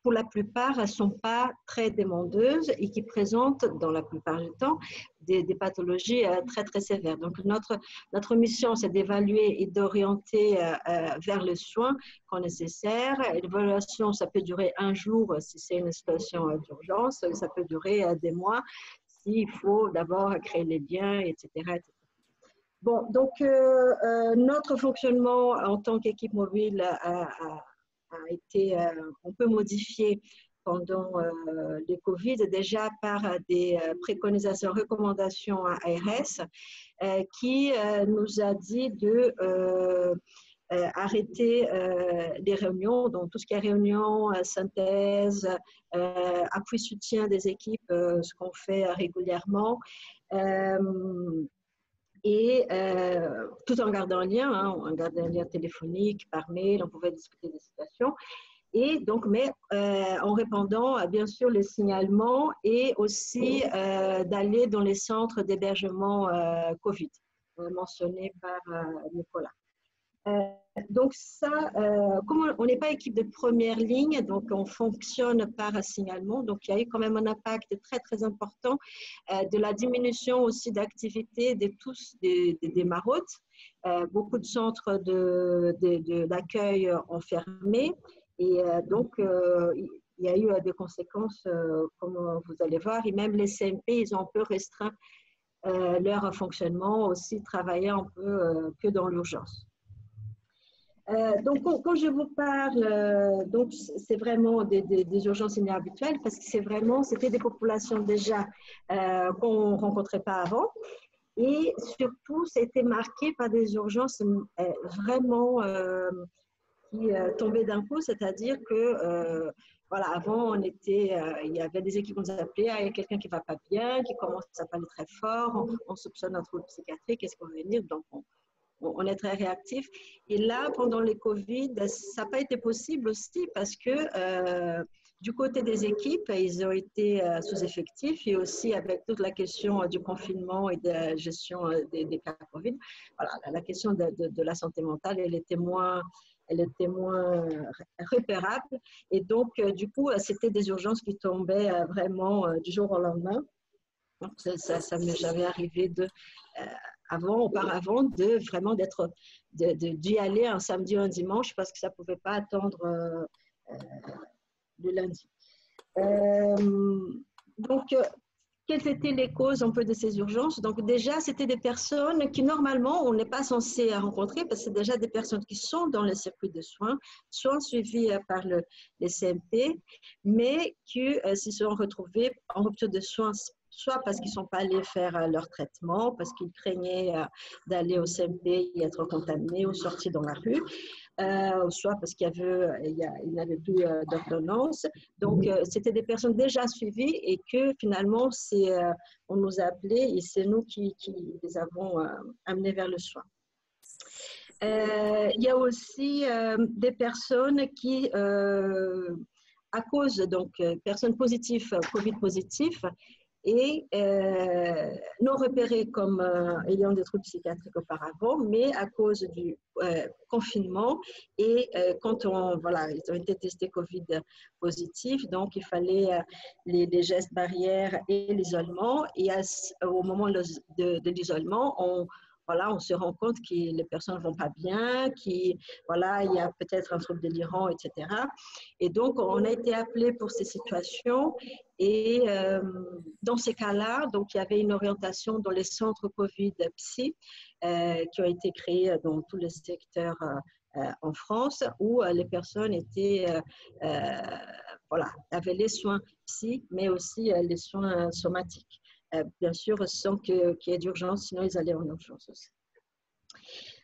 pour la plupart, elles ne sont pas très demandeuses et qui présentent, dans la plupart du temps, des pathologies très, très sévères. Donc, notre mission, c'est d'évaluer et d'orienter vers les soins quand nécessaire. L'évaluation, ça peut durer 1 jour si c'est une situation d'urgence, ça peut durer des mois s'il faut d'abord créer les liens, etc. etc. Bon, donc, notre fonctionnement en tant qu'équipe mobile a été un peu modifié pendant le Covid, déjà par des préconisations, recommandations à ARS qui nous a dit de arrêter les réunions, donc tout ce qui est réunion, synthèse, appui soutien des équipes, ce qu'on fait régulièrement. Et tout en gardant un lien, on gardait un lien téléphonique, par mail, on pouvait discuter des situations. Et donc, mais en répondant bien sûr les signalements et aussi d'aller dans les centres d'hébergement Covid, mentionnés par Nicolas. Donc ça, comme on n'est pas équipe de première ligne, donc on fonctionne par signalement. Donc il y a eu quand même un impact très très important de la diminution aussi d'activité de tous des maraudes. Beaucoup de centres d'accueil ont fermé et donc il y a eu des conséquences, comme vous allez voir, et même les CMP, ils ont un peu restreint leur fonctionnement, aussi travailler un peu que dans l'urgence. Donc, quand je vous parle, donc c'est vraiment des urgences inhabituelles parce que c'était des populations déjà qu'on ne rencontrait pas avant. Et surtout, c'était marqué par des urgences vraiment qui tombaient d'un coup, c'est-à-dire que voilà, avant, il y avait des équipes qui nous appelaient, il y a quelqu'un qui ne va pas bien, qui commence à parler très fort, on soupçonne un trouble psychiatrique, qu'est-ce qu'on va venir? Donc, on est très réactif. Et là, pendant les Covid, ça n'a pas été possible aussi parce que du côté des équipes, ils ont été sous-effectifs et aussi avec toute la question du confinement et de la gestion des cas Covid. Voilà, la question de la santé mentale, elle était moins repérable. Et donc, du coup, c'était des urgences qui tombaient vraiment du jour au lendemain. Donc, ça m'est jamais arrivé auparavant, d'y aller un samedi ou un dimanche parce que ça ne pouvait pas attendre le lundi. Donc, quelles étaient les causes un peu de ces urgences? Donc déjà, c'était des personnes qui normalement, on n'est pas censé rencontrer parce que c'est déjà des personnes qui sont dans le circuit de soins, soit suivies par les CMP, mais qui se sont retrouvées en rupture de soins, soit parce qu'ils ne sont pas allés faire leur traitement, parce qu'ils craignaient d'aller au CMP et être contaminés ou sortis dans la rue, soit parce qu'il n'avait plus d'ordonnance. Donc, c'était des personnes déjà suivies et que finalement, on nous a appelés et c'est nous qui les avons amenés vers le soin. Il y a aussi des personnes qui, à cause, donc, personnes positives, Covid positifs, et non repérés comme ayant des troubles psychiatriques auparavant, mais à cause du confinement et quand ils ont été testés Covid positifs, donc il fallait les gestes barrières et l'isolement. Et au moment de l'isolement, on se rend compte que les personnes ne vont pas bien, il y a peut-être un trouble délirant, etc. Et donc, on a été appelé pour ces situations. Et dans ces cas-là, donc, il y avait une orientation dans les centres Covid-Psy qui ont été créés dans tous les secteurs en France où les personnes avaient les soins psy, mais aussi les soins somatiques. Bien sûr, sans qu'il y ait d'urgence, sinon ils allaient en urgence aussi.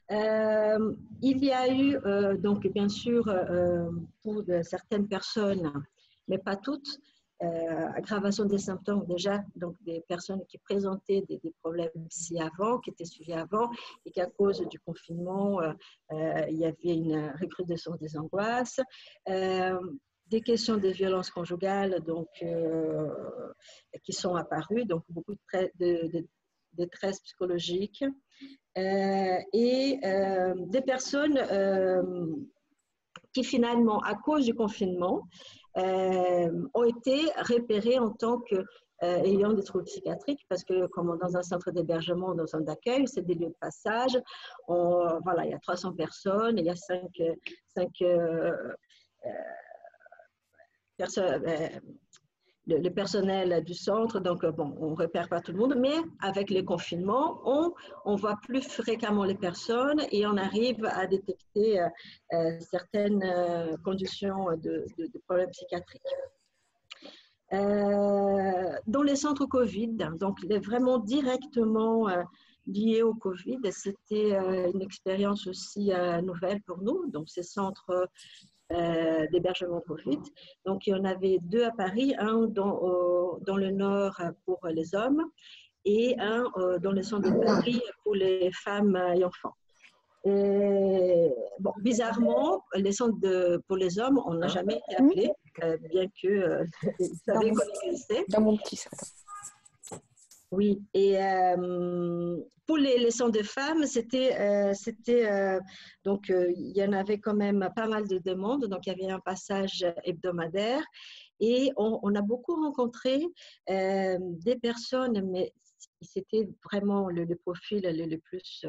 Il y a eu, donc bien sûr, pour certaines personnes, mais pas toutes, aggravation des symptômes déjà, donc des personnes qui présentaient des problèmes psy avant, qui étaient suivies avant, et qu'à cause du confinement, il y avait une recrudescence des angoisses. Des questions de violence conjugale donc, qui sont apparues, donc beaucoup de détresse psychologique et des personnes qui finalement, à cause du confinement, ont été repérées en tant qu'ayant des troubles psychiatriques parce que comme dans un centre d'hébergement, dans un centre d'accueil, c'est des lieux de passage. Il y a 300 personnes, il y a 5 le personnel du centre, donc on ne repère pas tout le monde, mais avec les confinements, on voit plus fréquemment les personnes et on arrive à détecter certaines conditions de problèmes psychiatriques. Dans les centres Covid, donc vraiment directement liés au Covid, c'était une expérience aussi nouvelle pour nous, donc ces centres d'hébergement Covid. Donc, il y en avait 2 à Paris, un dans le nord pour les hommes et un dans le centre de Paris pour les femmes et enfants. Et, bizarrrement, les centres pour les hommes, on n'a jamais été appelés, bien que ils savaient qu'on existait. Dans mon petit sac. Oui, et pour les centres de femmes, donc il y en avait quand même pas mal de demandes, donc il y avait un passage hebdomadaire et on a beaucoup rencontré des personnes, mais c'était vraiment le profil le plus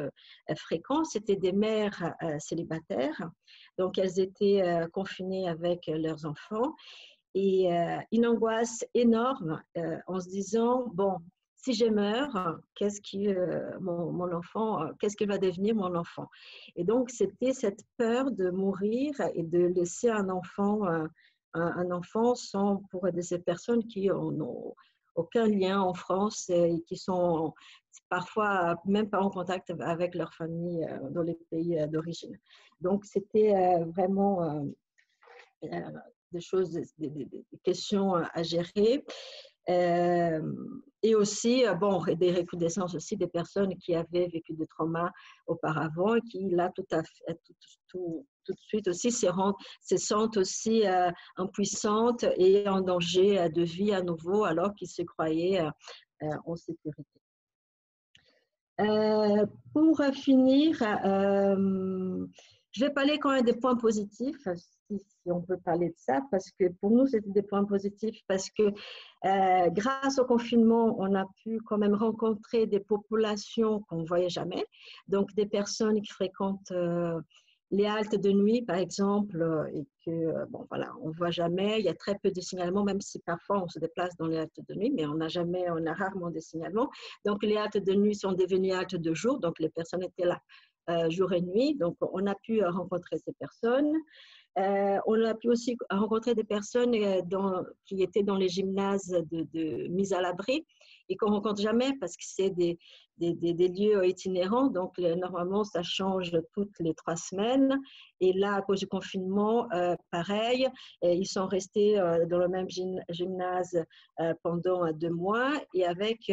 fréquent, c'était des mères célibataires, donc elles étaient confinées avec leurs enfants et une angoisse énorme en se disant, bon, si je meurs, mon enfant, qu'est-ce qu'il va devenir mon enfant? Et donc, c'était cette peur de mourir et de laisser un enfant pour ces personnes qui n'ont aucun lien en France et qui sont parfois même pas en contact avec leur famille dans les pays d'origine. Donc, c'était vraiment des choses, des questions à gérer. Et aussi, bon, des recrudescences aussi des personnes qui avaient vécu des traumas auparavant et qui, là, tout de suite aussi se sentent aussi impuissantes et en danger de vie à nouveau alors qu'ils se croyaient en sécurité. Pour finir, je vais parler quand même des points positifs, si on peut parler de ça, parce que pour nous, c'était des points positifs, parce que grâce au confinement, on a pu quand même rencontrer des populations qu'on ne voyait jamais, donc des personnes qui fréquentent les haltes de nuit, par exemple, et que, bon, voilà, on ne voit jamais, il y a très peu de signalements, même si parfois on se déplace dans les haltes de nuit, mais on a rarement des signalements. Donc, les haltes de nuit sont devenues haltes de jour, donc les personnes étaient là jour et nuit, donc on a pu rencontrer ces personnes. On a pu aussi rencontrer des personnes qui étaient dans les gymnases de mise à l'abri et qu'on ne rencontre jamais parce que c'est des lieux itinérants. Donc, normalement, ça change toutes les 3 semaines. Et là, à cause du confinement, pareil, ils sont restés dans le même gymnase pendant 2 mois et avec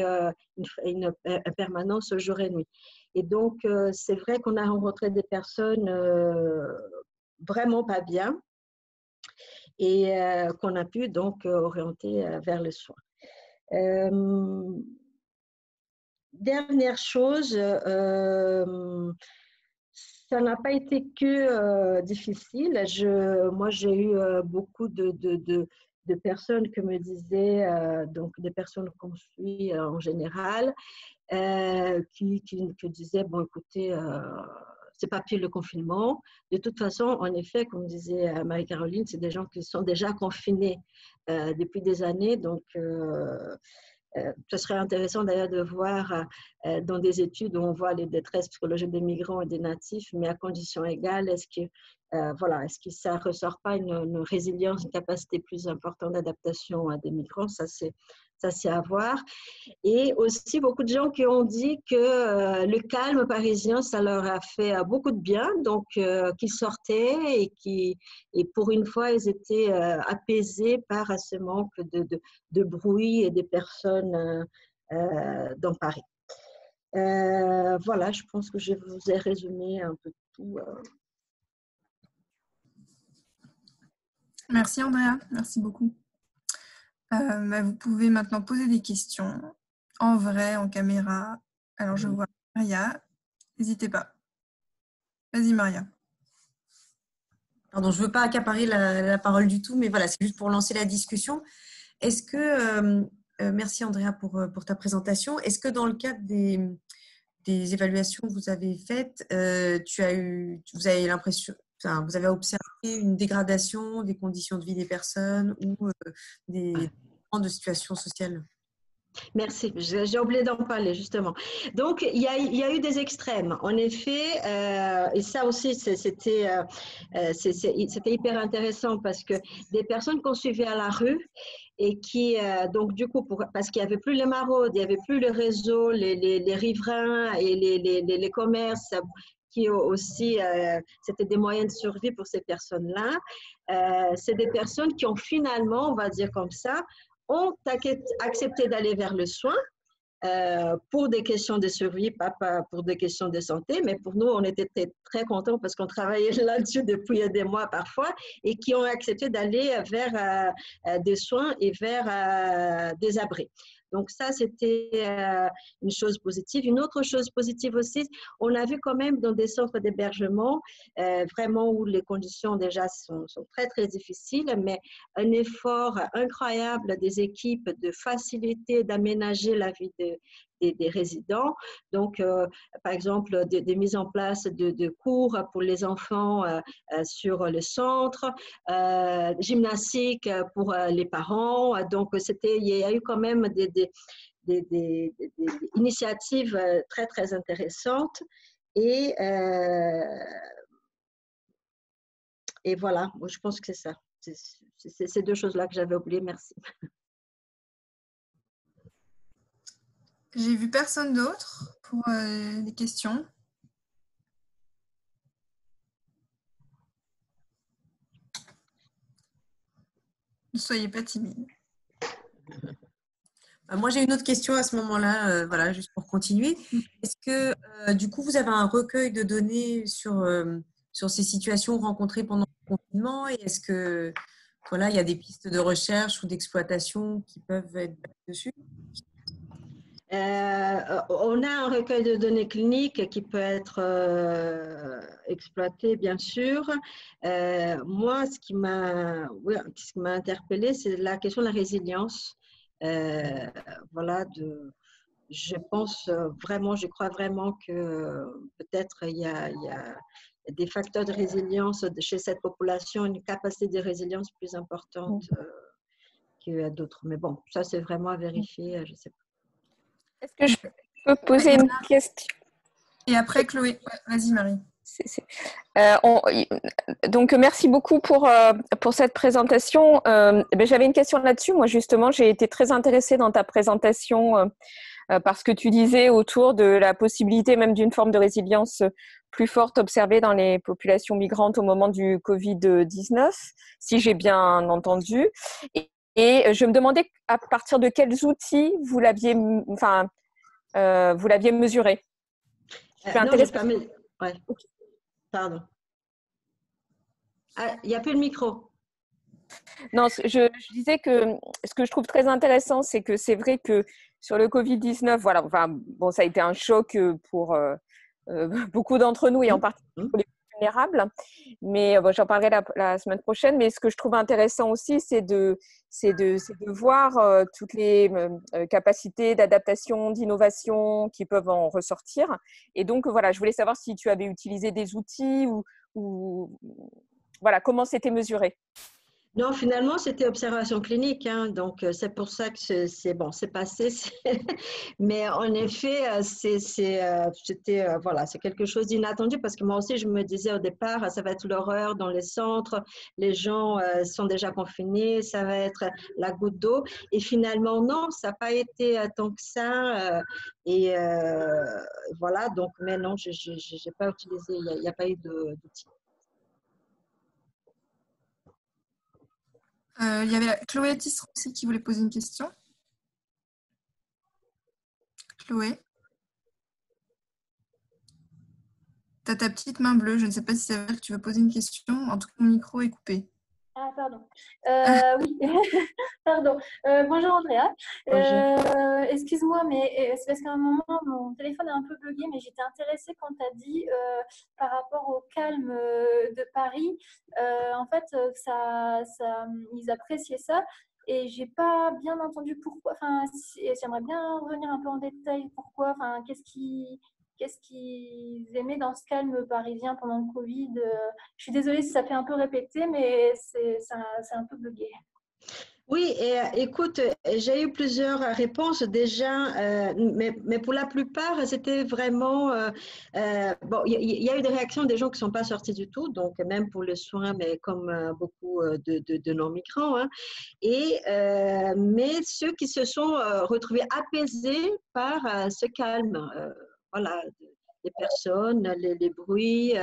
une permanence jour et nuit. Et donc, c'est vrai qu'on a rencontré des personnes vraiment pas bien et qu'on a pu donc orienter vers le soin. Dernière chose, ça n'a pas été que difficile. Moi, j'ai eu beaucoup de personnes qui me disaient, donc des personnes qu'on suit en général, qui disaient, bon, écoutez, c'est pas pire le confinement. De toute façon, en effet, comme disait Marie-Caroline, c'est des gens qui sont déjà confinés depuis des années. Donc, ce serait intéressant d'ailleurs de voir dans des études où on voit les détresses psychologiques des migrants et des natifs, mais à conditions égales, est-ce que ça ne ressort pas une résilience, une capacité plus importante d'adaptation à des migrants? Ça, c'est à voir. Et aussi, beaucoup de gens qui ont dit que le calme parisien, ça leur a fait beaucoup de bien, donc qu'ils sortaient et pour une fois, ils étaient apaisés par ce manque de bruit et des personnes dans Paris. Voilà, je pense que je vous ai résumé un peu tout. Merci Andrea, merci beaucoup. Vous pouvez maintenant poser des questions en vrai, en caméra. Alors, je vois Maria. N'hésitez pas. Vas-y, Maria. Pardon, je ne veux pas accaparer la parole du tout, mais voilà, c'est juste pour lancer la discussion. Est-ce que, merci Andrea pour ta présentation, est-ce que dans le cadre des évaluations que vous avez faites, vous avez l'impression, enfin, vous avez observé une dégradation des conditions de vie des personnes ou des de situations sociales? Merci, j'ai oublié d'en parler justement. Donc, il y a eu des extrêmes, en effet, et ça aussi, c'était hyper intéressant parce que des personnes qu'on suivait à la rue et qui, donc du coup, parce qu'il n'y avait plus les maraudes, il n'y avait plus le réseau, les riverains et les commerces, qui aussi, c'était des moyens de survie pour ces personnes-là. C'est des personnes qui ont finalement, on va dire comme ça, ont accepté d'aller vers le soin pour des questions de survie, pas pour des questions de santé, mais pour nous, on était très contents parce qu'on travaillait là-dessus depuis des mois parfois et qui ont accepté d'aller vers des soins et vers des abris. Donc ça, c'était une chose positive. Une autre chose positive aussi, on a vu quand même dans des centres d'hébergement, vraiment où les conditions déjà sont très, très difficiles, mais un effort incroyable des équipes de faciliter, d'aménager la vie des résidents. Donc, par exemple, des mises en place de cours pour les enfants sur le centre, gymnastique pour les parents. Donc, il y a eu quand même des initiatives très, très intéressantes. Et voilà, je pense que c'est ça. C'est ces deux choses-là que j'avais oubliées. Merci. J'ai vu personne d'autre pour les questions. Ne soyez pas timide. Moi, j'ai une autre question à ce moment-là, voilà, juste pour continuer. Est-ce que, du coup, vous avez un recueil de données sur ces situations rencontrées pendant le confinement? Et est-ce que, voilà, il y a des pistes de recherche ou d'exploitation qui peuvent être dessus? On a un recueil de données cliniques qui peut être exploité, bien sûr. Moi, ce qui m'a interpellée, c'est la question de la résilience. Voilà, je pense vraiment, je crois vraiment que peut-être il y a des facteurs de résilience chez cette population, une capacité de résilience plus importante que d'autres. Mais bon, ça, c'est vraiment à vérifier, je ne sais pas. Est-ce que je peux poser une question? Et après, Chloé, vas-y Marie. Donc, merci beaucoup pour cette présentation. J'avais une question là-dessus. Moi, justement, j'ai été très intéressée dans ta présentation parce que tu disais autour de la possibilité même d'une forme de résilience plus forte observée dans les populations migrantes au moment du Covid-19, si j'ai bien entendu. Et je me demandais à partir de quels outils vous l'aviez mesuré. Ouais. Pardon. Ah, il n'y a plus le micro. Non, je disais que ce que je trouve très intéressant, c'est que c'est vrai que sur le Covid-19, voilà, bon, ça a été un choc pour beaucoup d'entre nous et en particulier pour les plus vulnérables. Mais j'en parlerai la semaine prochaine. Mais ce que je trouve intéressant aussi, c'est de voir toutes les capacités d'adaptation, d'innovation qui peuvent en ressortir. Et donc, voilà, je voulais savoir si tu avais utilisé des outils ou voilà, comment c'était mesuré. Non, finalement, c'était observation clinique, hein, donc c'est pour ça que c'est passé. Mais en effet, voilà, c'est quelque chose d'inattendu parce que moi aussi, je me disais au départ, ça va être l'horreur dans les centres, les gens sont déjà confinés, ça va être la goutte d'eau. Et finalement, non, ça n'a pas été tant que ça. Voilà, donc, mais non, je n'ai pas utilisé, il n'y a pas eu d'outils. Il y avait Chloé Tisserand aussi qui voulait poser une question. Chloé, tu as ta petite main bleue. Je ne sais pas si c'est vrai que tu veux poser une question. En tout cas, mon micro est coupé. Ah, pardon. Oui, pardon. Bonjour Andrea. Excuse-moi, mais c'est parce qu'à un moment, mon téléphone est un peu bugué, mais j'étais intéressée quand tu as dit par rapport au calme de Paris, en fait, ils appréciaient ça. Et j'ai pas bien entendu pourquoi. Enfin, j'aimerais bien revenir un peu en détail. Pourquoi? Enfin, qu'est-ce qu'ils aimaient dans ce calme parisien pendant le Covid? Je suis désolée si ça fait un peu répéter, mais c'est un peu bugué. Oui, et écoute, j'ai eu plusieurs réponses déjà, mais pour la plupart, c'était vraiment… bon, il y a eu des réactions des gens qui ne sont pas sortis du tout, donc même pour le soin, mais comme beaucoup de non-migrants. Hein, mais ceux qui se sont retrouvés apaisés par ce calme, voilà, les personnes, les bruits.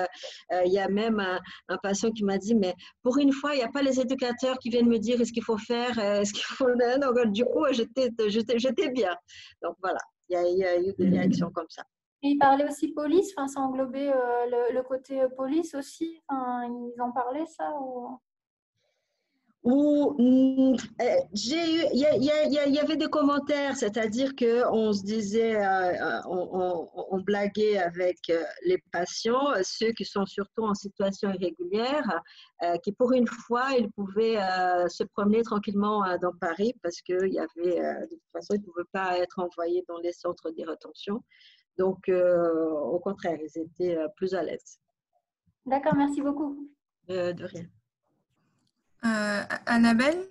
Il y a même un patient qui m'a dit, mais pour une fois, il n'y a pas les éducateurs qui viennent me dire ce qu'il faut faire, ce qu'il faut… Donc, du coup, j'étais bien. Donc, voilà. il y a eu des réactions comme ça. Et ils parlaient aussi police, enfin, ça englobait le côté police aussi. Enfin, ils en parlaient, ça ou... Il y avait des commentaires, c'est-à-dire qu'on se disait, on blaguait avec les patients, ceux qui sont surtout en situation irrégulière, qui pour une fois, ils pouvaient se promener tranquillement dans Paris parce qu'il y avait, de toute façon, ils ne pouvaient pas être envoyés dans les centres de rétention. Donc, au contraire, ils étaient plus à l'aise. D'accord, merci beaucoup. De rien. Annabelle?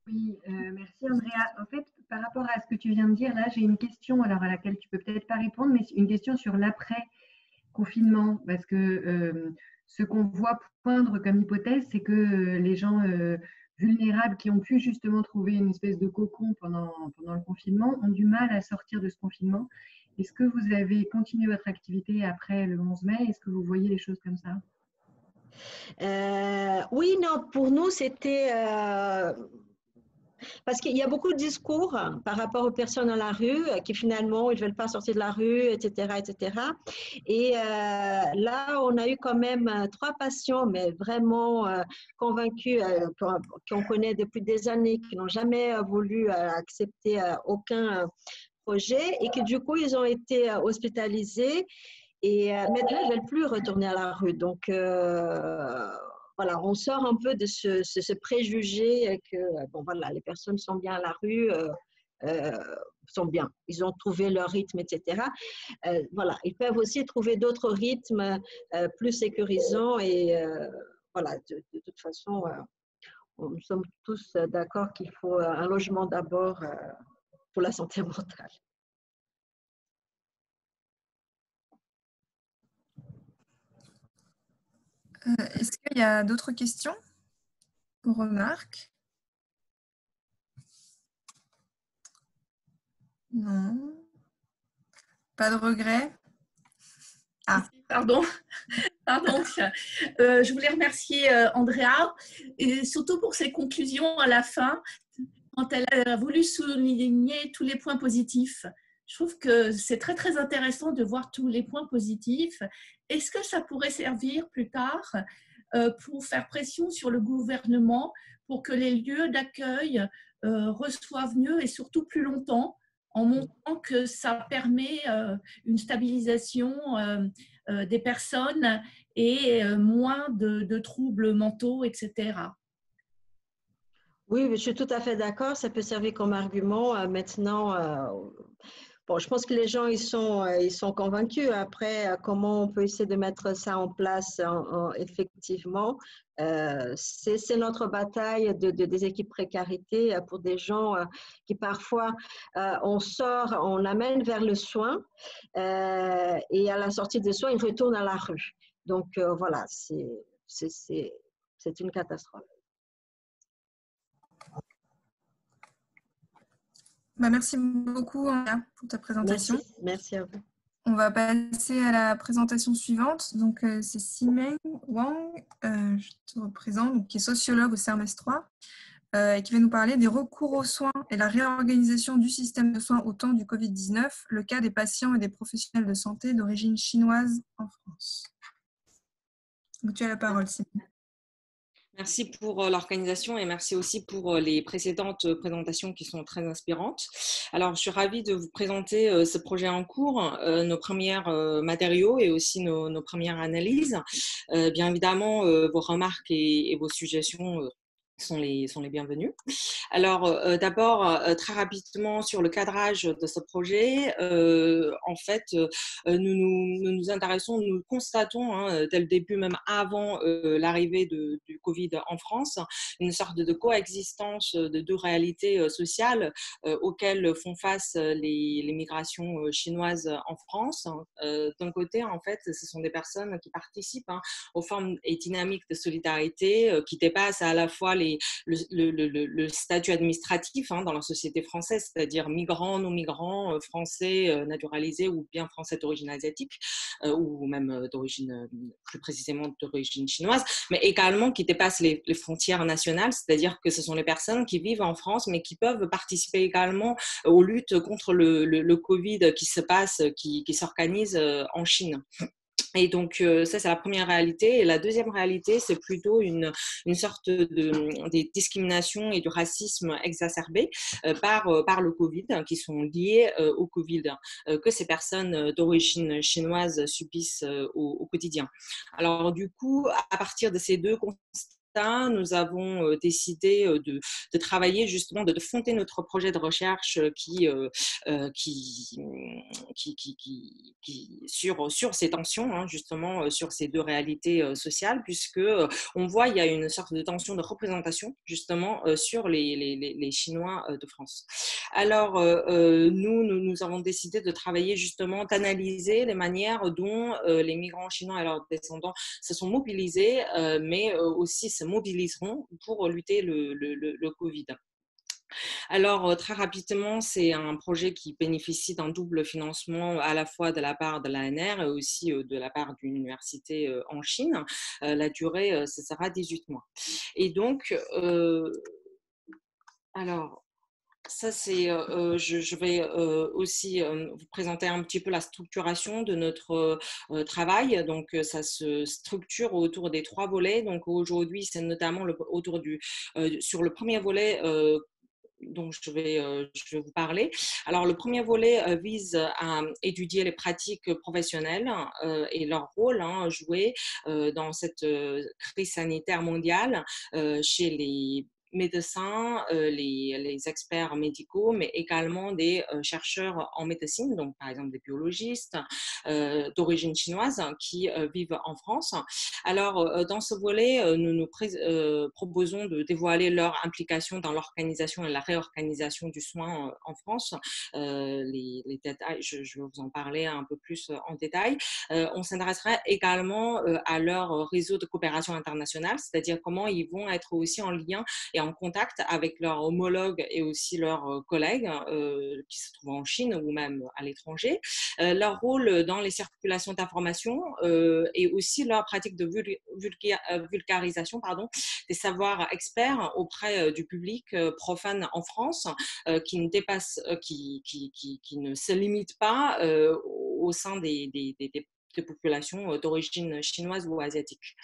Oui, merci Andrea. En fait, par rapport à ce que tu viens de dire, là, j'ai une question alors à laquelle tu peux peut-être pas répondre, mais une question sur l'après-confinement. Parce que ce qu'on voit poindre comme hypothèse, c'est que les gens vulnérables qui ont pu justement trouver une espèce de cocon pendant le confinement ont du mal à sortir de ce confinement. Est-ce que vous avez continué votre activité après le 11 mai? Est-ce que vous voyez les choses comme ça? Oui, non, pour nous, c'était... parce qu'il y a beaucoup de discours par rapport aux personnes dans la rue qui finalement, ils ne veulent pas sortir de la rue, etc. etc. Et là, on a eu quand même 3 patients, mais vraiment convaincus, qu'on connaît depuis des années, qui n'ont jamais voulu accepter aucun projet et que du coup, ils ont été hospitalisés. Et maintenant, ils ne veulent plus retourner à la rue. Donc, voilà, on sort un peu de ce préjugé que bon, voilà, les personnes sont bien à la rue, sont bien. Ils ont trouvé leur rythme, etc. Voilà, ils peuvent aussi trouver d'autres rythmes plus sécurisants. Et voilà, de toute façon, nous sommes tous d'accord qu'il faut un logement d'abord pour la santé mentale. Est-ce qu'il y a d'autres questions ou remarques? Non. Pas de regret? Ah, pardon. Pardon. Je voulais remercier Andrea, et surtout pour ses conclusions à la fin, quand elle a voulu souligner tous les points positifs. Je trouve que c'est très, très intéressant de voir tous les points positifs. Est-ce que ça pourrait servir plus tard pour faire pression sur le gouvernement pour que les lieux d'accueil reçoivent mieux et surtout plus longtemps, en montrant que ça permet une stabilisation des personnes et moins de troubles mentaux, etc. Oui, je suis tout à fait d'accord. Ça peut servir comme argument. Maintenant, bon, je pense que les gens ils sont convaincus. Après, comment on peut essayer de mettre ça en place effectivement, c'est notre bataille des équipes précarité pour des gens qui parfois on amène vers le soin et à la sortie des soins, ils retournent à la rue. Donc voilà, c'est une catastrophe. Merci beaucoup, Andrea, pour ta présentation. Merci à vous. On va passer à la présentation suivante. Donc, c'est Simeng Wang, je te représente, donc, qui est sociologue au CERMES 3, et qui va nous parler des recours aux soins et la réorganisation du système de soins au temps du Covid-19, le cas des patients et des professionnels de santé d'origine chinoise en France. Donc, tu as la parole, Simeng. Merci pour l'organisation et merci aussi pour les précédentes présentations qui sont très inspirantes. Alors, je suis ravie de vous présenter ce projet en cours, nos premiers matériaux et aussi nos premières analyses. Bien évidemment, vos remarques et vos suggestions sont les bienvenus. Alors, d'abord, très rapidement sur le cadrage de ce projet, en fait, nous intéressons, nous constatons dès le début, même avant l'arrivée du Covid en France, une sorte de coexistence de 2 réalités sociales auxquelles font face les migrations chinoises en France. D'un côté, en fait, ce sont des personnes qui participent aux formes et dynamiques de solidarité qui dépassent à la fois les le statut administratif dans la société française, c'est-à-dire migrants, non-migrants, français naturalisés ou bien français d'origine asiatique, ou même d'origine, plus précisément d'origine chinoise, mais également qui dépassent les frontières nationales, c'est-à-dire que ce sont les personnes qui vivent en France, mais qui peuvent participer également aux luttes contre le Covid qui se passe, qui s'organise en Chine. Et donc, ça, c'est la première réalité. Et la deuxième réalité, c'est plutôt une sorte des discriminations et du racisme exacerbés par le Covid, qui sont liés au Covid, que ces personnes d'origine chinoise subissent au quotidien. Alors, du coup, à partir de ces deux constats, nous avons décidé de travailler justement, de fonder notre projet de recherche sur ces tensions, justement, sur ces deux réalités sociales, puisque on voit il y a une sorte de tension de représentation justement sur les Chinois de France. Alors, nous avons décidé de travailler justement, d'analyser les manières dont les migrants chinois et leurs descendants se sont mobilisés, mais aussi se mobiliseront pour lutter le Covid. Alors, très rapidement, c'est un projet qui bénéficie d'un double financement à la fois de la part de l'ANR et aussi de la part d'une université en Chine. La durée, ce sera 18 mois. Et donc, alors, ça, c'est, je vais aussi vous présenter un petit peu la structuration de notre travail. Donc, ça se structure autour des 3 volets. Donc, aujourd'hui, c'est notamment autour sur le premier volet dont je vais vous parler. Alors, le premier volet vise à étudier les pratiques professionnelles et leur rôle joué dans cette crise sanitaire mondiale chez les médecins, les experts médicaux, mais également des chercheurs en médecine, donc par exemple des biologistes d'origine chinoise qui vivent en France. Alors, dans ce volet, nous proposons de dévoiler leur implication dans l'organisation et la réorganisation du soin en France. Les détails, je vais vous en parler un peu plus en détail. On s'intéresserait également à leur réseau de coopération internationale, c'est-à-dire comment ils vont être aussi en lien et en contact avec leurs homologues et aussi leurs collègues qui se trouvent en Chine ou même à l'étranger, leur rôle dans les circulations d'informations et aussi leur pratique de vulgarisation des savoirs experts auprès du public profane en France qui ne se limite pas au sein des populations d'origine chinoise ou asiatique.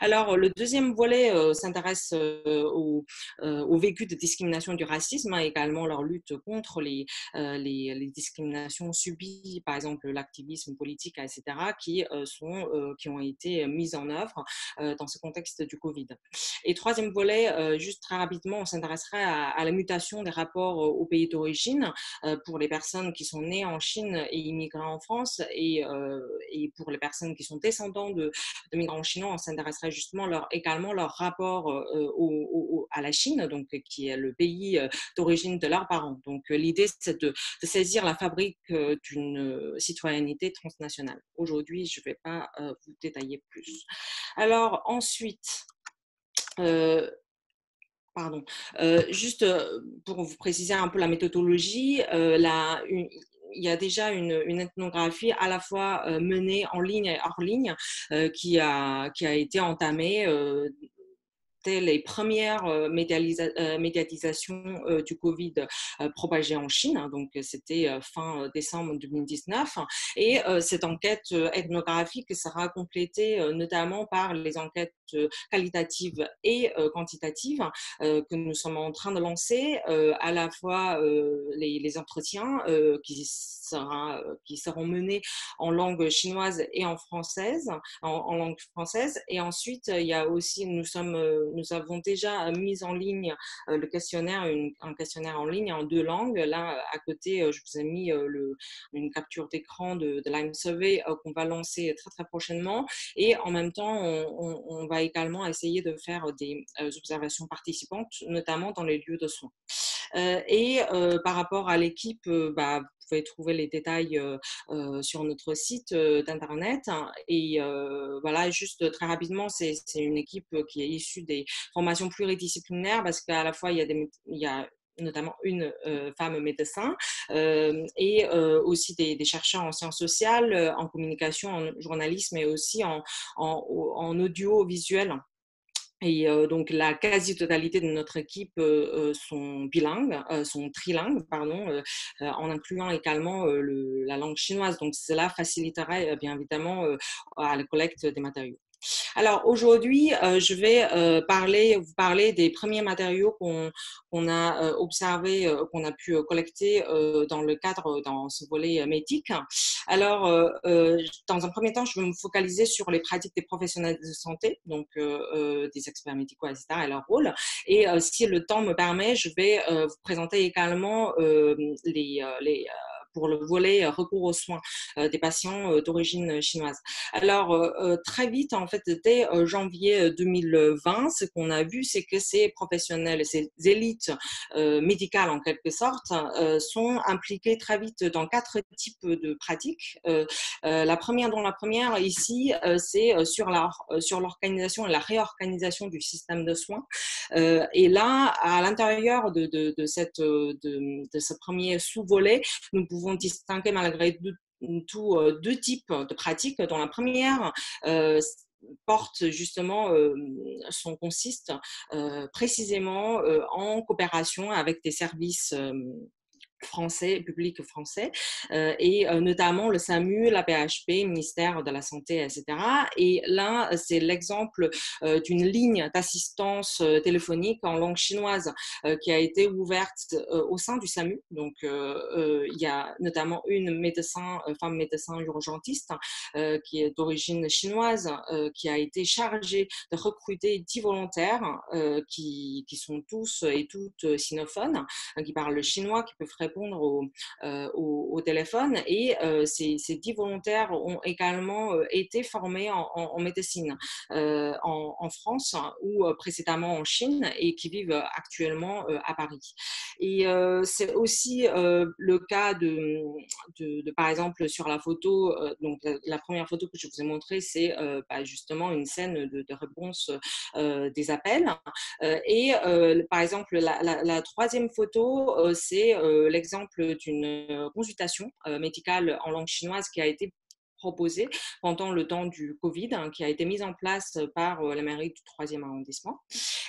Alors, le deuxième volet s'intéresse au vécu de discrimination et du racisme, également leur lutte contre les discriminations subies, par exemple l'activisme politique, etc., qui ont été mises en œuvre dans ce contexte du Covid. Et troisième volet, juste très rapidement, on s'intéresserait à la mutation des rapports au pays d'origine pour les personnes qui sont nées en Chine et immigrées en France et pour les personnes qui sont descendantes de migrants chinois, on s'intéresserait justement également leur rapport à la Chine, donc, qui est le pays d'origine de leurs parents. Donc, l'idée, c'est de saisir la fabrique d'une citoyenneté transnationale. Aujourd'hui, je ne vais pas vous détailler plus. Alors, ensuite, juste pour vous préciser un peu la méthodologie, il y a déjà une ethnographie à la fois menée en ligne et hors ligne qui a été entamée dès les premières médiatisations du Covid propagées en Chine, donc c'était fin décembre 2019, et cette enquête ethnographique sera complétée notamment par les enquêtes qualitatives et quantitatives que nous sommes en train de lancer, à la fois les entretiens qui seront menés en langue chinoise et en langue française, et ensuite il y a aussi, nous avons déjà mis en ligne le questionnaire, un questionnaire en ligne en 2 langues. Là, à côté, je vous ai mis une capture d'écran de Lime Survey qu'on va lancer très, très prochainement. Et en même temps, on va également essayer de faire des observations participantes, notamment dans les lieux de soins. Et par rapport à l'équipe, vous pouvez trouver les détails sur notre site d'internet. Et voilà, juste très rapidement, c'est une équipe qui est issue des formations pluridisciplinaires, parce qu'à la fois il y a notamment une femme médecin et aussi des chercheurs en sciences sociales, en communication, en journalisme et aussi en audiovisuel. Et donc, la quasi-totalité de notre équipe sont bilingues, sont trilingues, pardon, en incluant également la langue chinoise. Donc, cela faciliterait bien évidemment à la collecte des matériaux. Alors aujourd'hui, je vais vous parler des premiers matériaux qu'on a observés, qu'on a pu collecter dans ce volet médic. Alors, dans un premier temps, je vais me focaliser sur les pratiques des professionnels de santé, donc des experts médicaux, etc., et leur rôle. Et si le temps me permet, je vais vous présenter également pour le volet recours aux soins des patients d'origine chinoise. Alors, très vite, en fait, dès janvier 2020, ce qu'on a vu, c'est que ces professionnels, ces élites médicales, en quelque sorte, sont impliqués très vite dans 4 types de pratiques. La première ici, c'est sur l'organisation et la réorganisation du système de soins. Et là, à l'intérieur de ce premier sous-volet, nous pouvons distinguer malgré tout 2 types de pratiques, dont la première porte justement, consiste précisément en coopération avec des services français, public français, et notamment le SAMU, la PHP, ministère de la Santé, etc. Et là, c'est l'exemple d'une ligne d'assistance téléphonique en langue chinoise qui a été ouverte au sein du SAMU. Donc, il y a notamment une femme médecin urgentiste qui est d'origine chinoise, qui a été chargée de recruter 10 volontaires qui sont tous et toutes sinophones, qui parlent le chinois, qui peuvent répondre au téléphone. Et ces 10 volontaires ont également été formés en médecine en France ou précédemment en Chine, et qui vivent actuellement à Paris. Et c'est aussi le cas de par exemple, sur la photo, donc la première photo que je vous ai montrée, c'est justement une scène de réponse des appels. Et par exemple, la troisième photo, c'est l'exemple d'une consultation médicale en langue chinoise qui a été proposée pendant le temps du Covid, qui a été mise en place par la mairie du 3e arrondissement.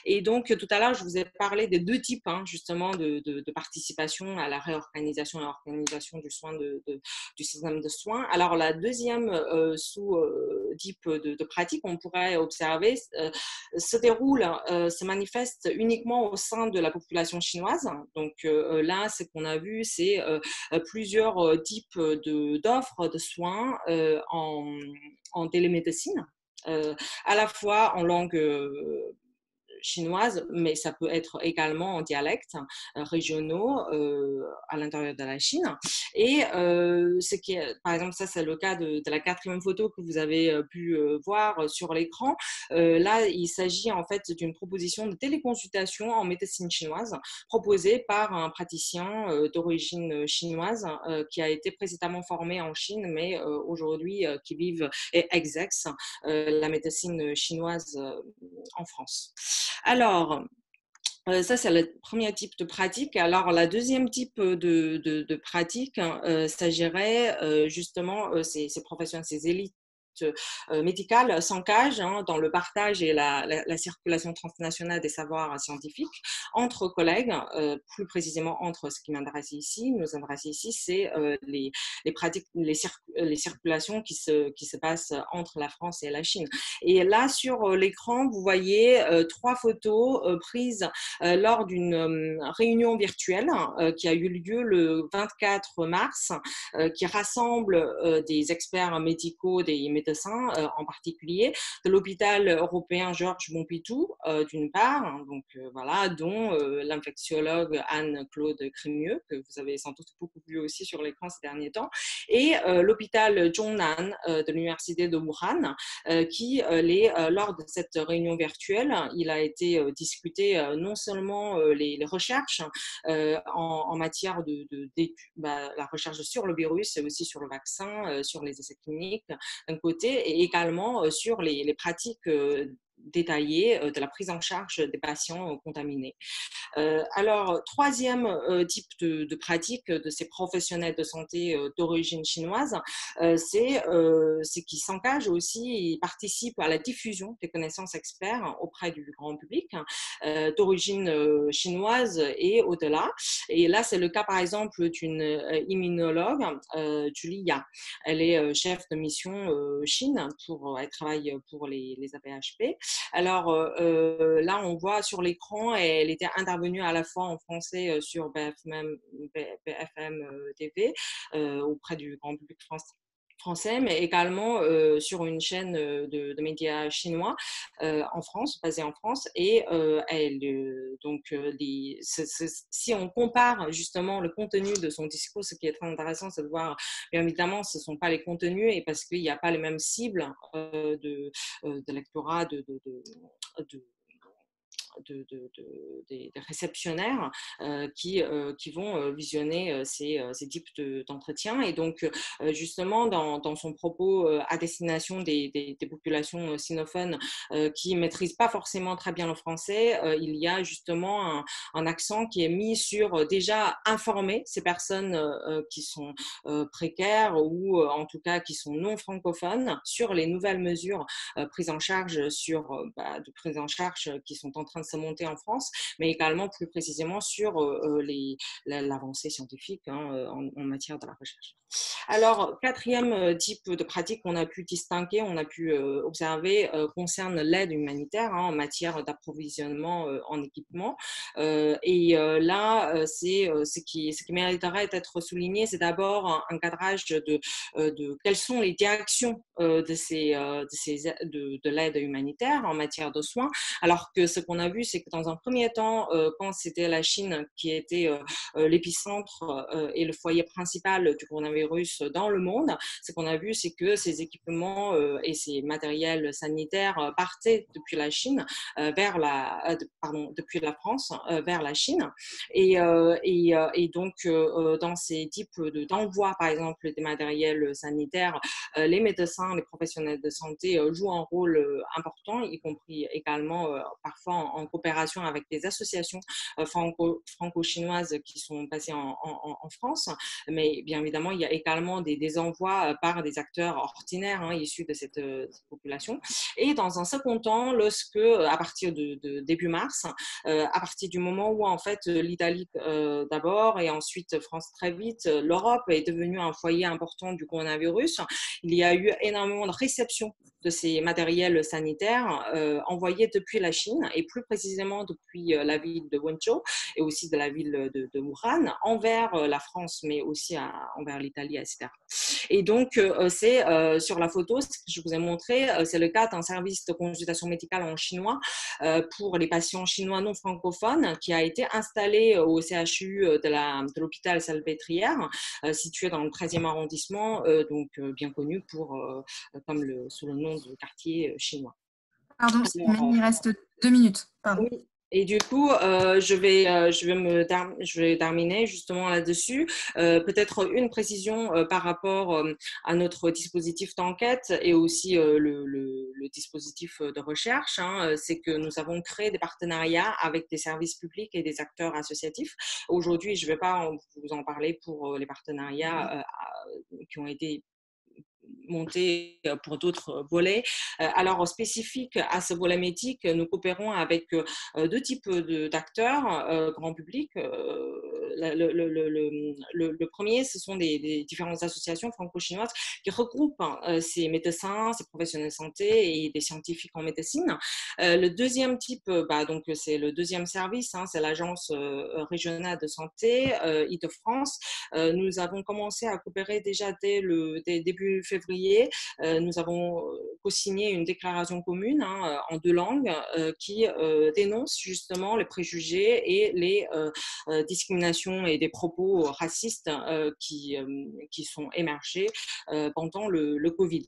Et donc, tout à l'heure, je vous ai parlé des 2 types, justement, de participation à la réorganisation et à l'organisation du système de soins. Alors, la deuxième sous-type de pratique, on pourrait observer, se manifeste uniquement au sein de la population chinoise. Donc là, ce qu'on a vu, c'est plusieurs types d'offres de soins en télémédecine, à la fois en langue chinoise, mais ça peut être également en dialectes régionaux à l'intérieur de la Chine. Et par exemple, ça c'est le cas de la 4e photo que vous avez pu voir sur l'écran. Là, il s'agit en fait d'une proposition de téléconsultation en médecine chinoise proposée par un praticien d'origine chinoise qui a été précédemment formé en Chine, mais aujourd'hui qui vit et exerce la médecine chinoise en France. Alors, ça, c'est le premier type de pratique. Alors, la deuxième type de pratique s'agirait justement, ces professionnels, ces élites médicales s'engagent dans le partage et la circulation transnationale des savoirs scientifiques entre collègues, plus précisément entre ce qui nous intéresse ici, c'est les pratiques, les circulations qui se passent entre la France et la Chine. Et là, sur l'écran, vous voyez 3 photos prises lors d'une réunion virtuelle qui a eu lieu le 24 mars, qui rassemble des experts médicaux, des médecins en particulier, de l'hôpital européen Georges Pompidou d'une part, donc voilà, dont l'infectiologue Anne-Claude Crémieux, que vous avez sans doute beaucoup vu aussi sur l'écran ces derniers temps, et l'hôpital Zhongnan de l'université de Wuhan, qui lors de cette réunion virtuelle, il a été discuté non seulement les recherches en matière la recherche sur le virus et aussi sur le vaccin, sur les essais cliniques d'un côté, et également sur les pratiques détaillées de la prise en charge des patients contaminés. Alors, troisième type de pratique de ces professionnels de santé d'origine chinoise, c'est qu'ils s'engagent aussi et participent à la diffusion des connaissances experts auprès du grand public d'origine chinoise et au-delà. Et là, c'est le cas, par exemple, d'une immunologue, Julie Ya. Elle est chef de mission Chine, elle travaille pour les APHP. Alors là, on voit sur l'écran, elle était intervenue à la fois en français sur BFM TV auprès du grand public français, mais également sur une chaîne de médias chinois en France, basée en France. Et si on compare justement le contenu de son discours, ce qui est très intéressant, c'est de voir, bien évidemment, ce ne sont pas les contenus, et parce qu'il n'y a pas les mêmes cibles de lectorat, des réceptionnaires qui vont visionner ces types d'entretiens. Et donc, justement, dans son propos à destination des populations sinophones qui ne maîtrisent pas forcément très bien le français, il y a justement un accent qui est mis sur déjà informer ces personnes qui sont précaires ou en tout cas qui sont non francophones sur les nouvelles mesures prises en charge qui sont en train de se monter en France, mais également plus précisément sur l'avancée scientifique en matière de la recherche. Alors, quatrième type de pratique qu'on a pu distinguer, on a pu observer, concerne l'aide humanitaire en matière d'approvisionnement en équipement. Là, ce qui mériterait d'être souligné, c'est d'abord un cadrage de quelles sont les directions de l'aide humanitaire en matière de soins, alors que ce qu'on a vu, c'est que dans un premier temps, quand c'était la Chine qui était l'épicentre et le foyer principal du coronavirus dans le monde, ce qu'on a vu, c'est que ces équipements et ces matériels sanitaires partaient depuis la Chine depuis la France vers la Chine. Et donc, dans ces types d'envoi, par exemple, des matériels sanitaires, les médecins, les professionnels de santé jouent un rôle important, y compris également parfois en coopération avec des associations franco-chinoises qui sont basées en France. Mais bien évidemment, il y a également des envois par des acteurs ordinaires issus de cette population. Et dans un second temps, à partir de début mars, à partir du moment où en fait l'Italie d'abord et ensuite France très vite, l'Europe est devenue un foyer important du coronavirus, il y a eu énormément de réception de ces matériels sanitaires envoyés depuis la Chine et plus précisément depuis la ville de Wenzhou et aussi de la ville de Wuhan envers la France, mais aussi envers l'Italie, etc. Et donc, c'est sur la photo, ce que je vous ai montré, c'est le cas d'un service de consultation médicale en chinois pour les patients chinois non francophones qui a été installé au CHU de l'hôpital Salpêtrière, situé dans le 13e arrondissement, donc bien connu sous le nom de quartier chinois. Pardon, il reste 2 minutes. Pardon. Oui. Et du coup, je vais terminer justement là-dessus. Peut-être une précision par rapport à notre dispositif d'enquête et aussi le dispositif de recherche. C'est que nous avons créé des partenariats avec des services publics et des acteurs associatifs. Aujourd'hui, je ne vais pas vous en parler pour les partenariats qui ont été monter pour d'autres volets. Alors, spécifique à ce volet médic, nous coopérons avec 2 types d'acteurs, grand public, le premier, ce sont des différentes associations franco-chinoises qui regroupent ces médecins, ces professionnels de santé et des scientifiques en médecine. Le deuxième type, donc c'est le deuxième service, c'est l'agence régionale de santé Île-de-France. Nous avons commencé à coopérer déjà dès début février. Nous avons co-signé une déclaration commune en 2 langues qui dénonce justement les préjugés et les discriminations et des propos racistes qui sont émergés pendant le Covid.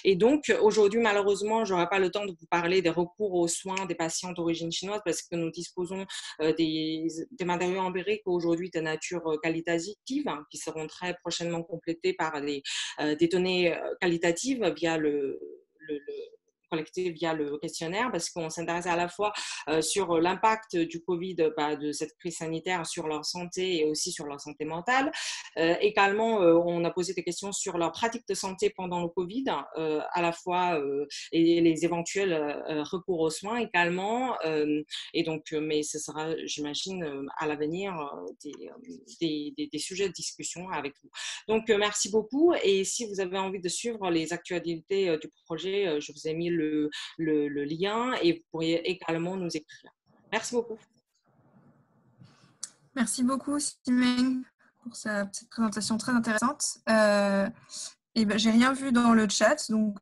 Et donc, aujourd'hui, malheureusement, je n'aurai pas le temps de vous parler des recours aux soins des patients d'origine chinoise parce que nous disposons des matériaux empiriques aujourd'hui de nature qualitative qui seront très prochainement complétés par des données qualitatives via collectées via le questionnaire parce qu'on s'intéresse à la fois sur l'impact du Covid, de cette crise sanitaire sur leur santé et aussi sur leur santé mentale. Également, on a posé des questions sur leur pratique de santé pendant le Covid, à la fois et les éventuels recours aux soins également. Et donc, mais ce sera, j'imagine, à l'avenir des sujets de discussion avec vous. Donc, merci beaucoup. Et si vous avez envie de suivre les actualités du projet, je vous ai mis le lien et vous pourriez également nous écrire. Merci beaucoup. Merci beaucoup, Simeng, pour cette présentation très intéressante. J'ai rien vu dans le chat, donc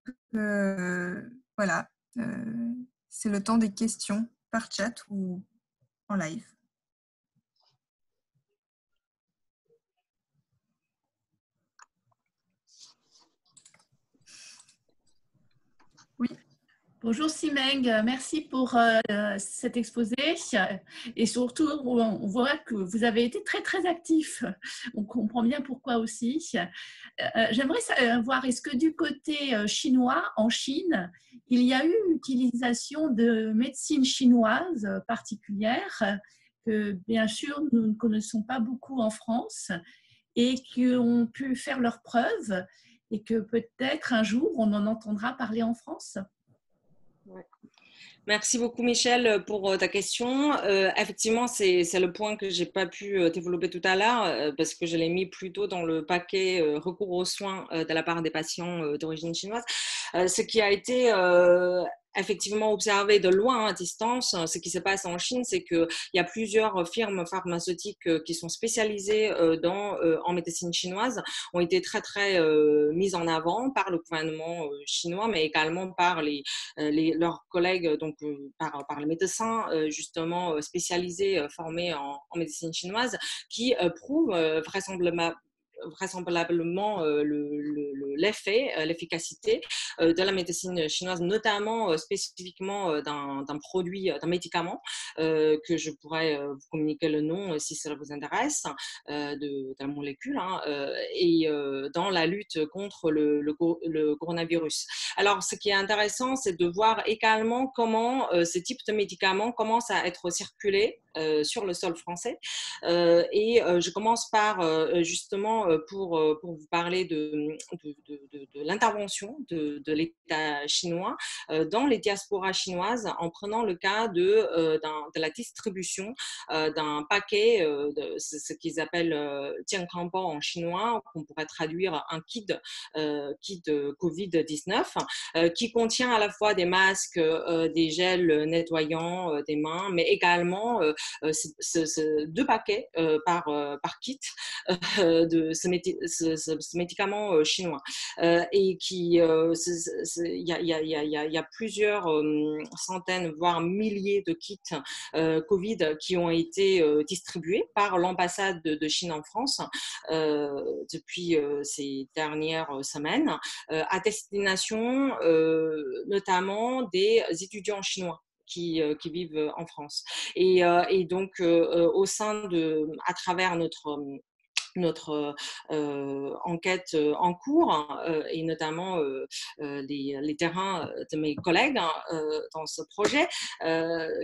voilà. C'est le temps des questions par chat ou en live. Oui. Bonjour Simeng, merci pour cet exposé et surtout on voit que vous avez été très très actif, on comprend bien pourquoi aussi. J'aimerais savoir, est-ce que du côté chinois, en Chine, il y a eu utilisation de médecine chinoise particulière que bien sûr nous ne connaissons pas beaucoup en France et qui ont pu faire leurs preuves et que peut-être un jour on en entendra parler en France? Merci beaucoup Michel pour ta question. Effectivement, c'est le point que je n'ai pas pu développer tout à l'heure parce que je l'ai mis plutôt dans le paquet recours aux soins de la part des patients d'origine chinoise. Ce qui a été effectivement observé de loin à distance, ce qui se passe en Chine, c'est qu'il y a plusieurs firmes pharmaceutiques qui sont spécialisées en médecine chinoise, ont été très très mises en avant par le gouvernement chinois, mais également par leurs collègues, donc par les médecins justement spécialisés, formés en médecine chinoise, qui prouvent vraisemblablement l'effet, l'efficacité de la médecine chinoise, notamment spécifiquement d'un produit, d'un médicament que je pourrais vous communiquer le nom si cela vous intéresse, de la molécule, et dans la lutte contre le coronavirus. Alors, ce qui est intéressant, c'est de voir également comment ce type de médicaments commence à être circulé sur le sol français. Et je commence par justement pour vous parler de l'intervention de l'État chinois dans les diasporas chinoises en prenant le cas de la distribution d'un paquet, ce qu'ils appellent Jiankangbao en chinois, qu'on pourrait traduire un kit Covid-19, qui contient à la fois des masques, des gels nettoyants des mains, mais également 2 paquets par kit de ce médicament chinois. Et il y a plusieurs centaines, voire milliers de kits Covid qui ont été distribués par l'ambassade de Chine en France depuis ces dernières semaines à destination notamment des étudiants chinois qui vivent en France. Et donc, à travers notre enquête en cours et notamment les terrains de mes collègues dans ce projet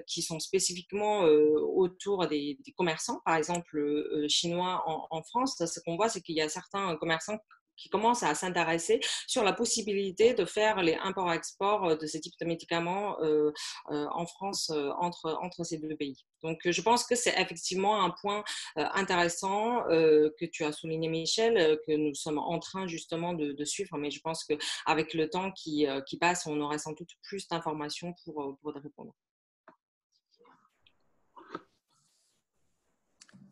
qui sont spécifiquement autour des commerçants, par exemple chinois en France. Ce qu'on voit, c'est qu'il y a certains commerçants qui commencent à s'intéresser sur la possibilité de faire les imports-exports de ce type de médicaments en France entre ces deux pays. Donc, je pense que c'est effectivement un point intéressant que tu as souligné, Michel, que nous sommes en train justement de suivre, mais je pense qu'avec le temps qui passe, on aura sans doute plus d'informations pour te répondre.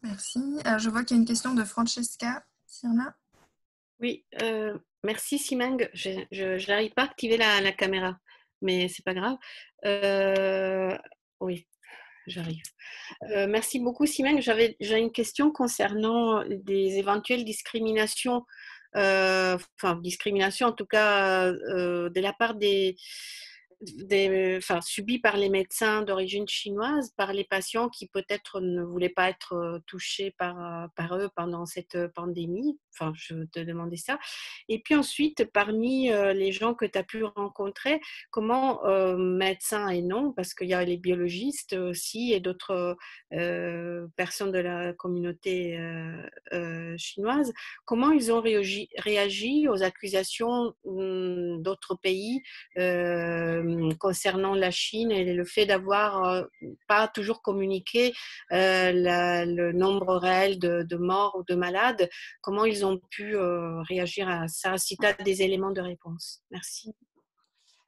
Merci. Alors, je vois qu'il y a une question de Francesca. S'il y en a. Oui, merci Simeng. Je n'arrive pas à activer la caméra, mais c'est pas grave. Oui, j'arrive. Merci beaucoup Simeng. J'ai une question concernant des éventuelles discriminations, discrimination en tout cas de la part subies par les médecins d'origine chinoise, par les patients qui peut-être ne voulaient pas être touchés par eux pendant cette pandémie. Enfin, je te demandais ça. Et puis ensuite, parmi les gens que tu as pu rencontrer, comment médecins et non, parce qu'il y a les biologistes aussi et d'autres personnes de la communauté chinoise, comment ils ont réagi aux accusations d'autres pays concernant la Chine et le fait d'avoir pas toujours communiqué le nombre réel de morts ou de malades, comment ils ont pu réagir à ça, si tu as des éléments de réponse. Merci.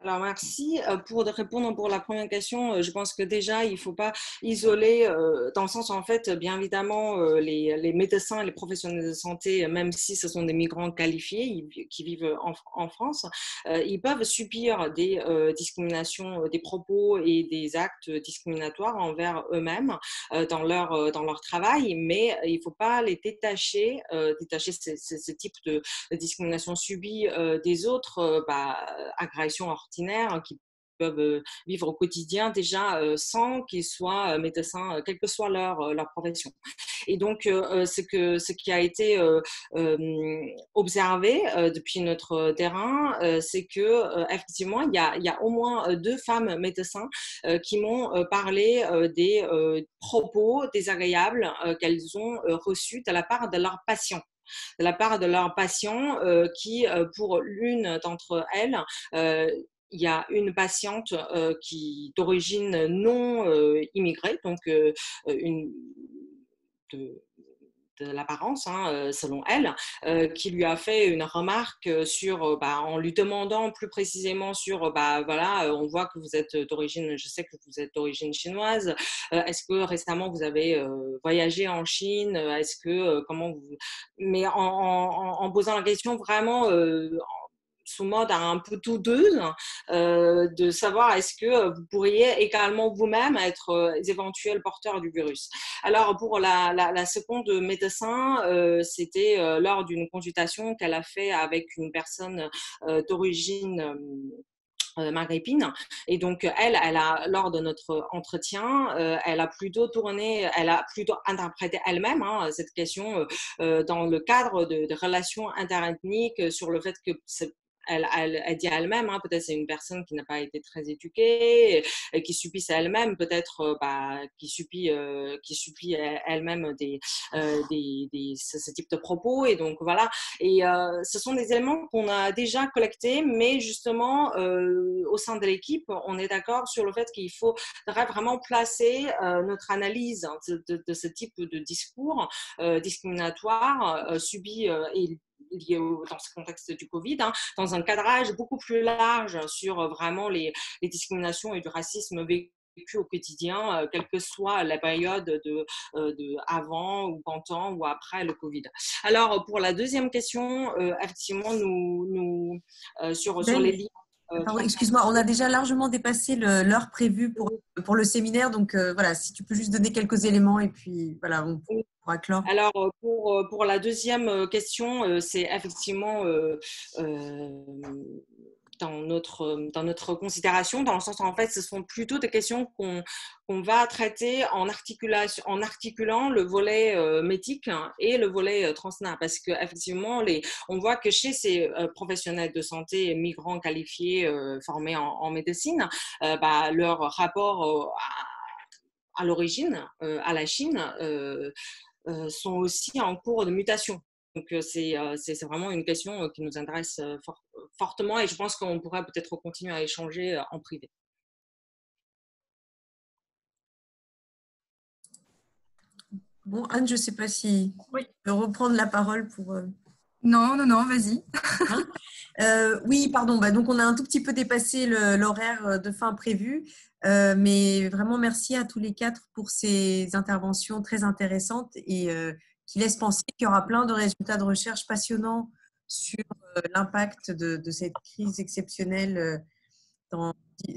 Alors, merci. Pour répondre pour la première question, je pense que déjà, il ne faut pas isoler, dans le sens, en fait, bien évidemment, les médecins et les professionnels de santé, même si ce sont des migrants qualifiés qui vivent en France, ils peuvent subir des discriminations, des propos et des actes discriminatoires envers eux-mêmes dans leur travail, mais il ne faut pas les détacher ce type de discrimination subie des autres agressions ordinaires qui peuvent vivre au quotidien déjà sans qu'ils soient médecins, quelle que soit leur profession. Et donc, ce qui a été observé depuis notre terrain, c'est que effectivement, il y a au moins 2 femmes médecins qui m'ont parlé des propos désagréables qu'elles ont reçus de la part de leurs patients. De la part de leurs patients qui, pour l'une d'entre elles, il y a une patiente qui d'origine non immigrée, donc de l'apparence, selon elle, qui lui a fait une remarque sur, en lui demandant plus précisément sur, voilà, on voit que vous êtes d'origine, je sais que vous êtes d'origine chinoise, est-ce que récemment vous avez voyagé en Chine, est-ce que, comment vous... Mais en posant la question vraiment sous mode un peu douteuse, de savoir est-ce que vous pourriez également vous-même être éventuels porteurs du virus. Alors pour la seconde médecin, c'était lors d'une consultation qu'elle a fait avec une personne d'origine maghrébine. Et donc, elle a, lors de notre entretien, elle a plutôt interprété elle-même cette question dans le cadre de relations interethniques sur le fait que elle dit à elle-même, peut-être c'est une personne qui n'a pas été très éduquée, et qui subit elle-même, peut-être qui subit elle-même ce type de propos. Et donc voilà. Et ce sont des éléments qu'on a déjà collectés, mais justement au sein de l'équipe, on est d'accord sur le fait qu'il faudrait vraiment placer notre analyse de ce type de discours discriminatoire subi et lié dans ce contexte du Covid, dans un cadrage beaucoup plus large sur vraiment les discriminations et du racisme vécu au quotidien, quelle que soit la période de avant ou pendant ou après le Covid. Alors, pour la deuxième question, effectivement, nous sur les liens... Pardon, excuse-moi, on a déjà largement dépassé l'heure prévue pour le séminaire, donc voilà, si tu peux juste donner quelques éléments et puis voilà, on pourra clore. Alors, pour la deuxième question, c'est effectivement dans notre considération, dans le sens où en fait, ce sont plutôt des questions qu'on va traiter en articulant le volet médic et le volet transna, parce que effectivement, on voit que chez ces professionnels de santé migrants qualifiés formés en médecine, leur rapport à l'origine, à la Chine, sont aussi en cours de mutation. c'est vraiment une question qui nous intéresse fortement et je pense qu'on pourra peut-être continuer à échanger en privé. Bon, Anne, je ne sais pas si tu peux reprendre la parole pour… Non, vas-y. Oui, pardon. Donc, on a un tout petit peu dépassé l'horaire de fin prévu. Mais vraiment, merci à tous les 4 pour ces interventions très intéressantes et qui laissent penser qu'il y aura plein de résultats de recherche passionnants sur l'impact de cette crise exceptionnelle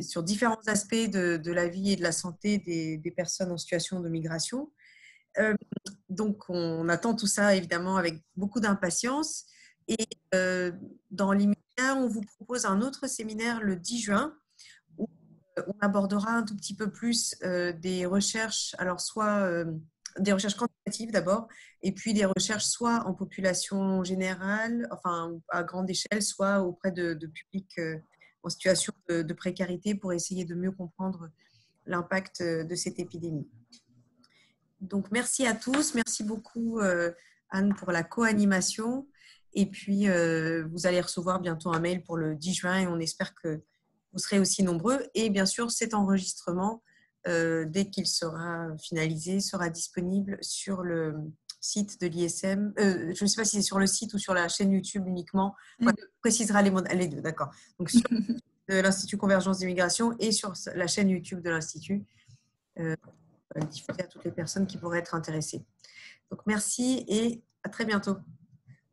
sur différents aspects de la vie et de la santé des personnes en situation de migration. Donc, on attend tout ça évidemment avec beaucoup d'impatience. Et dans l'immédiat, on vous propose un autre séminaire le 10 juin où on abordera un tout petit peu plus des recherches, alors soit des recherches quantitatives d'abord, et puis des recherches soit en population générale, enfin à grande échelle, soit auprès de publics en situation de précarité pour essayer de mieux comprendre l'impact de cette épidémie. Donc, merci à tous. Merci beaucoup, Anne, pour la co-animation. Et puis, vous allez recevoir bientôt un mail pour le 10 juin et on espère que vous serez aussi nombreux. Et bien sûr, cet enregistrement, dès qu'il sera finalisé, sera disponible sur le site de l'ISM. Je ne sais pas si c'est sur le site ou sur la chaîne YouTube uniquement. On précisera les deux, d'accord. Donc, sur de l'Institut Convergence d'Immigration et sur la chaîne YouTube de l'Institut. Diffuser à toutes les personnes qui pourraient être intéressées. Donc, merci et à très bientôt.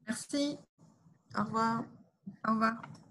Merci. Au revoir. Au revoir.